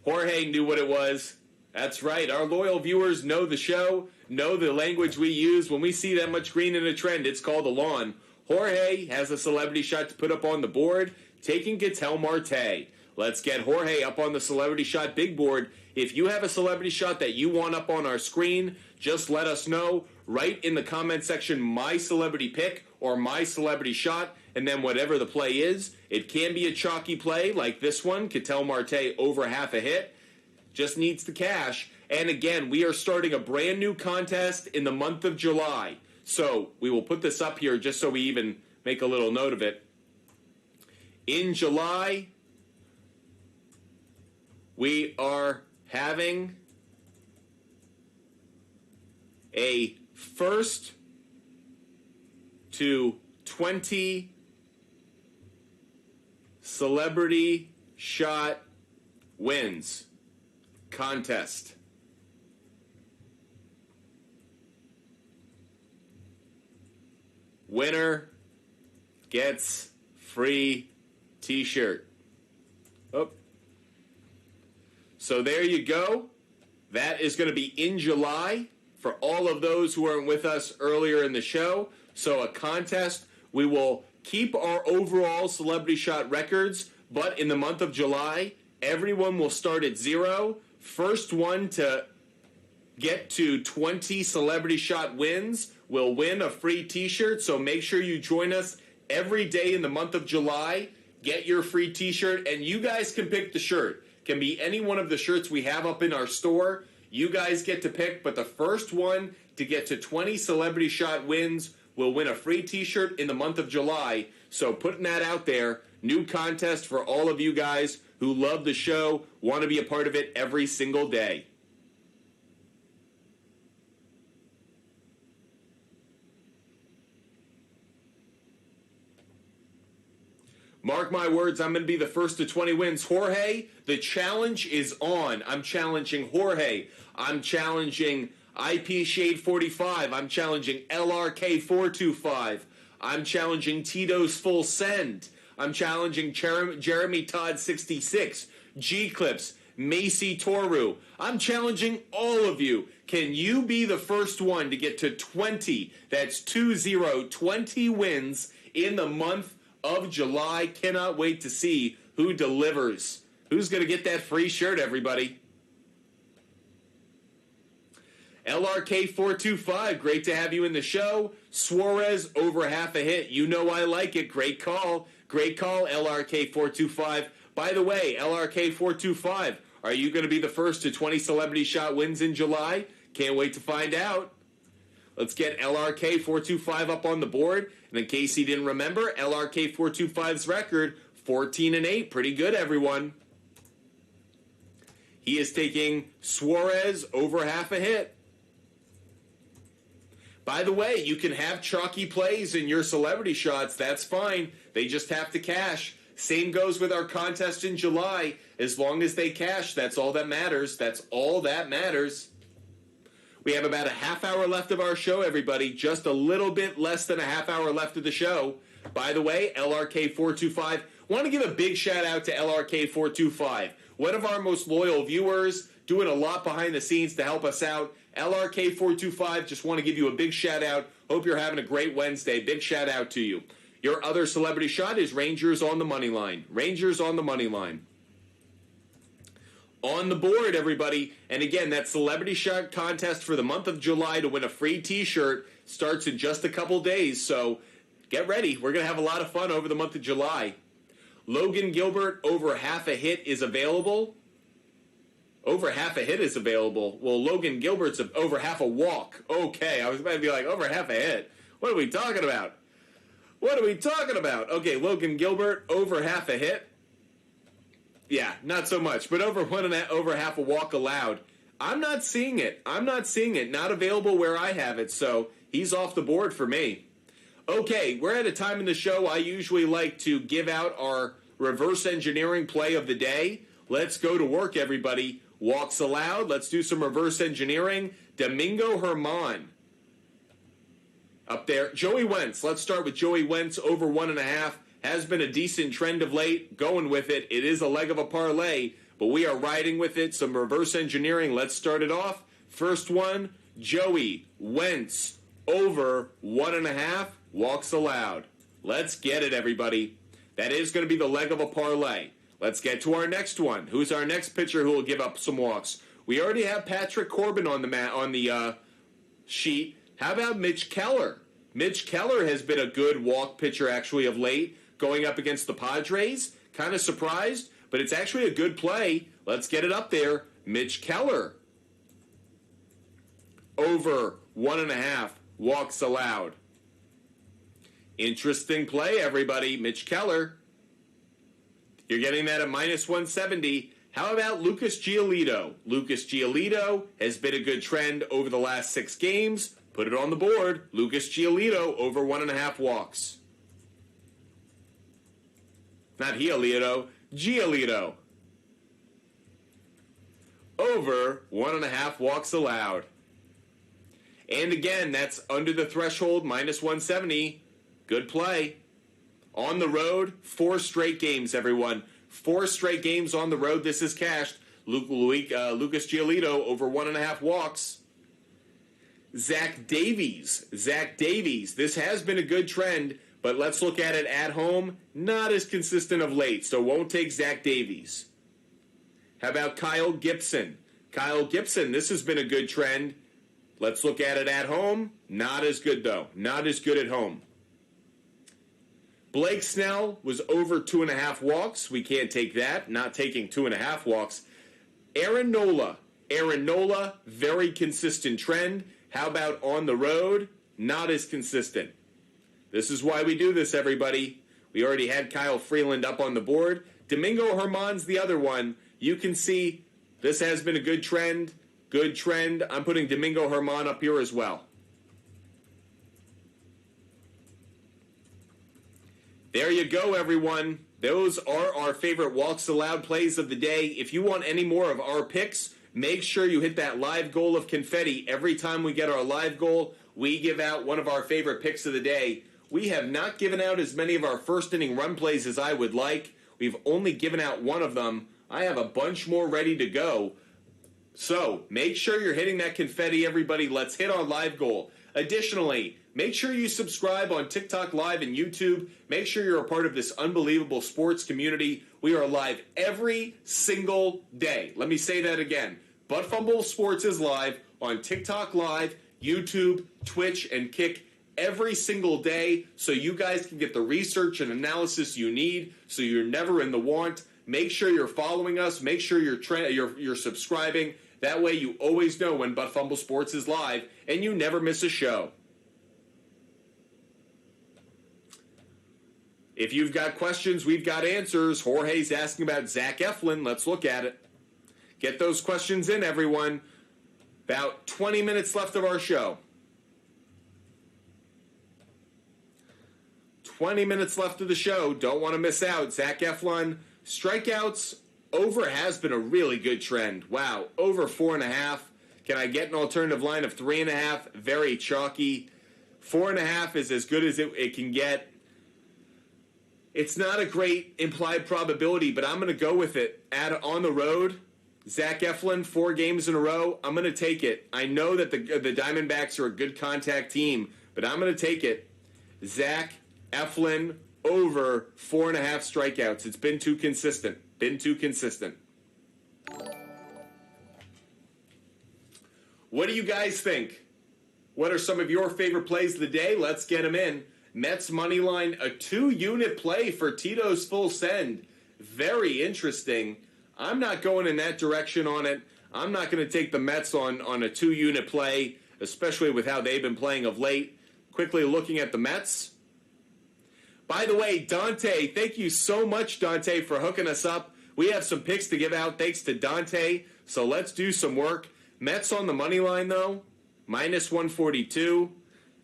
Jorge knew what it was. That's right. Our loyal viewers know the show, know the language we use. When we see that much green in a trend, it's called a lawn. Jorge has a celebrity shot to put up on the board, taking Ketel Marte. Let's get Jorge up on the celebrity shot big board. If you have a celebrity shot that you want up on our screen, just let us know. Write in the comment section my celebrity pick or my celebrity shot, and then whatever the play is. It can be a chalky play like this one, Ketel Marte over half a hit. Just needs the cash. And again, we are starting a brand new contest in the month of July. So we will put this up here just so we even make a little note of it. In July, we are having a first to 20 celebrity shot wins contest. Winner gets free t-shirt. Oh. So there you go. That is going to be in July for all of those who weren't with us earlier in the show. So a contest. We will keep our overall celebrity shot records, but in the month of July, everyone will start at 0. First one to get to 20 celebrity shot wins will win a free t-shirt. So make sure you join us every day in the month of July. Get your free t-shirt, and you guys can pick the shirt. Can be any one of the shirts we have up in our store. You guys get to pick, but the first one to get to 20 celebrity shot wins will win a free t-shirt in the month of July. So putting that out there, new contest for all of you guys who love the show, want to be a part of it every single day. Mark my words, I'm going to be the first to 20 wins. Jorge, the challenge is on. I'm challenging Jorge. I'm challenging IP Shade 45. I'm challenging LRK 425. I'm challenging Tito's Full Send. I'm challenging Jeremy Todd 66. G Clips, Macy Toru. I'm challenging all of you. Can you be the first one to get to 20? That's 20 wins in the month of July. Cannot wait to see who delivers. Who's going to get that free shirt, everybody? LRK 425, great to have you in the show. Suarez over half a hit. You know I like it. Great call. Great call, LRK 425. By the way, LRK 425, are you going to be the first to 20 celebrity shot wins in July? Can't wait to find out. Let's get LRK 425 up on the board. And in case he didn't remember, LRK 425's record, 14-8. Pretty good, everyone. He is taking Suarez over half a hit. By the way, you can have chalky plays in your celebrity shots. That's fine. They just have to cash. Same goes with our contest in July. As long as they cash, that's all that matters. That's all that matters. We have about a half hour left of our show, everybody. Just a little bit less than a half hour left of the show. By the way, LRK425. Want to give a big shout out to LRK425. One of our most loyal viewers, doing a lot behind the scenes to help us out. LRK425, just want to give you a big shout out. Hope you're having a great Wednesday. Big shout out to you. Your other celebrity shot is Rangers on the money line. Rangers on the money line. On the board, everybody. And again, that celebrity shot contest for the month of July to win a free t-shirt starts in just a couple days. So get ready. We're going to have a lot of fun over the month of July. Logan Gilbert, over half a hit is available. Over half a hit is available. Well, Logan Gilbert's over half a walk. Okay, I was about to be like, over half a hit. What are we talking about? What are we talking about? Okay, Logan Gilbert, over half a hit. Yeah, not so much, but over half a walk allowed. I'm not seeing it. Not available where I have it, so he's off the board for me. Okay, we're at a time in the show I usually like to give out our reverse engineering play of the day. Let's go to work, everybody. Walks allowed. Let's do some reverse engineering. Domingo Germán. Up there. Joey Wentz. Let's start with Joey Wentz, over 1.5. Has been a decent trend of late. Going with it. It is a leg of a parlay, but we are riding with it. Some reverse engineering. Let's start it off. First one, Joey Wentz, over 1.5. Walks allowed. Let's get it, everybody. That is going to be the leg of a parlay. Let's get to our next one. Who's our next pitcher who will give up some walks? We already have Patrick Corbin on the sheet. How about Mitch Keller? Mitch Keller has been a good walk pitcher actually of late, going up against the Padres. Kind of surprised, but it's actually a good play. Let's get it up there. Mitch Keller, over 1.5 walks allowed. Interesting play, everybody. Mitch Keller. You're getting that at minus 170. How about Lucas Giolito? Lucas Giolito has been a good trend over the last 6 games. Put it on the board. Lucas Giolito, over 1.5 walks. Not Giolito. Giolito. Over 1.5 walks allowed. And again, that's under the threshold, minus 170. Good play. On the road, 4 straight games, everyone. 4 straight games on the road. This is cashed. Lucas Giolito over 1.5 walks. Zach Davies. This has been a good trend, but let's look at it at home. Not as consistent of late, so won't take Zach Davies. How about Kyle Gibson? This has been a good trend. Let's look at it at home. Not as good, though. Not as good at home. Blake Snell was over 2.5 walks. We can't take that. Not taking 2.5 walks. Aaron Nola, very consistent trend. How about on the road? Not as consistent. This is why we do this, everybody. We already had Kyle Freeland up on the board. Domingo Germán's the other one. You can see this has been a good trend. Good trend. I'm putting Domingo Germán up here as well. There you go, everyone. Those are our favorite walks allowed plays of the day. If you want any more of our picks, make sure you hit that live goal of confetti. Every time we get our live goal, we give out one of our favorite picks of the day. We have not given out as many of our first inning run plays as I would like. We've only given out one of them. I have a bunch more ready to go. So make sure you're hitting that confetti, everybody. Let's hit our live goal. Additionally, make sure you subscribe on TikTok Live and YouTube. Make sure you're a part of this unbelievable sports community. We are live every single day. Let me say that again. Butt Fumble Sports is live on TikTok Live, YouTube, Twitch, and Kick every single day, so you guys can get the research and analysis you need, so you're never in the want. Make sure you're following us. Make sure you're subscribing. That way you always know when Butt Fumble Sports is live, and you never miss a show. If you've got questions, we've got answers. Jorge's asking about Zach Eflin. Let's look at it. Get those questions in, everyone. About 20 minutes left of our show. 20 minutes left of the show. Don't want to miss out. Zach Eflin, strikeouts over has been a really good trend. Wow, over 4.5. Can I get an alternative line of 3.5? Very chalky. 4.5 is as good as it can get. It's not a great implied probability, but I'm going to go with it. On the road, Zach Eflin, 4 games in a row. I'm going to take it. I know that the Diamondbacks are a good contact team, but I'm going to take it. Zach Eflin over 4.5 strikeouts. It's been too consistent. What do you guys think? What are some of your favorite plays of the day? Let's get them in. Mets money line, a 2-unit play for Tito's full send. Very interesting. I'm not going in that direction on it. I'm not going to take the Mets on a 2-unit play, especially with how they've been playing of late. Quickly looking at the Mets. By the way, Dante, thank you so much, Dante, for hooking us up. We have some picks to give out thanks to Dante, so let's do some work. Mets on the money line, though, minus 142.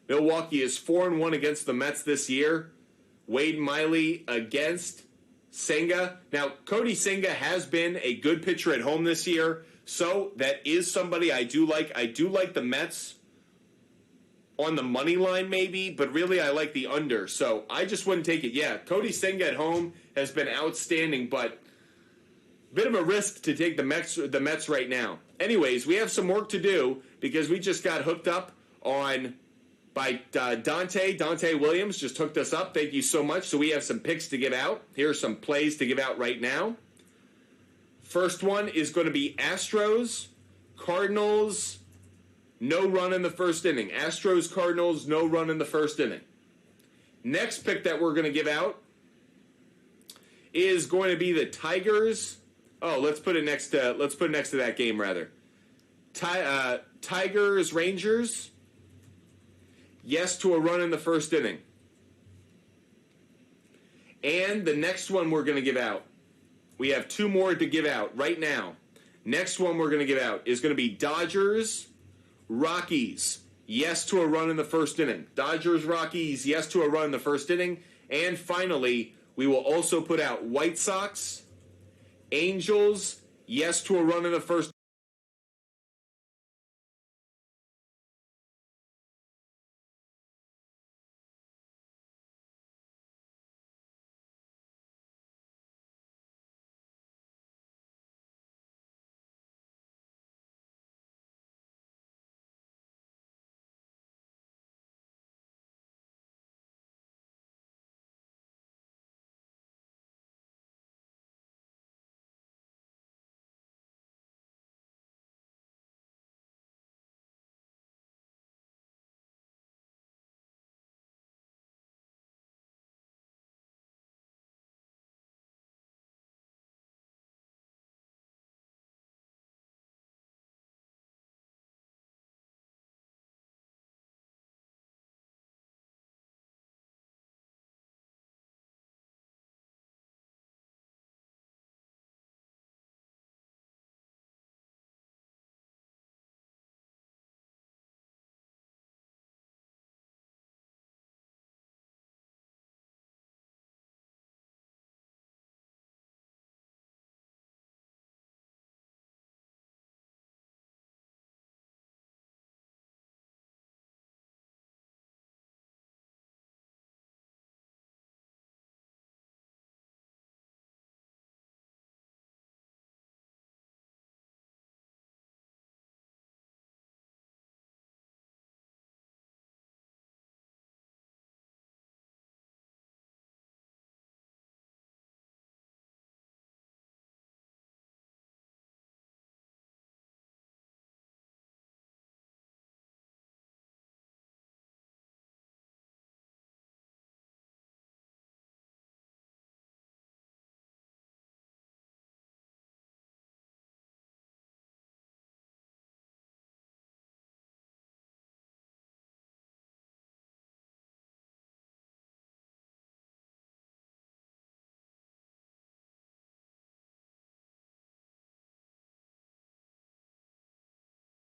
Milwaukee is 4-1 against the Mets this year. Wade Miley against Senga. Now, Cody Senga has been a good pitcher at home this year, so that is somebody I do like. I do like the Mets on the money line maybe, but really I like the under, so I just wouldn't take it. Yeah, Cody Senga at home has been outstanding, but bit of a risk to take the Mets right now. Anyways, we have some work to do because we just got hooked up by Dante. Dante Williams just hooked us up. Thank you so much. So we have some picks to give out. Here are some plays to give out right now. First one is going to be Astros, Cardinals, no run in the first inning. Astros, Cardinals, no run in the first inning. Next pick that we're going to give out is going to be the Tigers. Oh, let's put it next to that game rather. Tigers, Rangers. Yes to a run in the first inning. And the next one we're going to give out. We have 2 more to give out right now. Next one we're going to give out is going to be Dodgers, Rockies. Yes to a run in the first inning. Dodgers, Rockies, yes to a run in the first inning. And finally, we will also put out White Sox, Angels, yes to a run in the first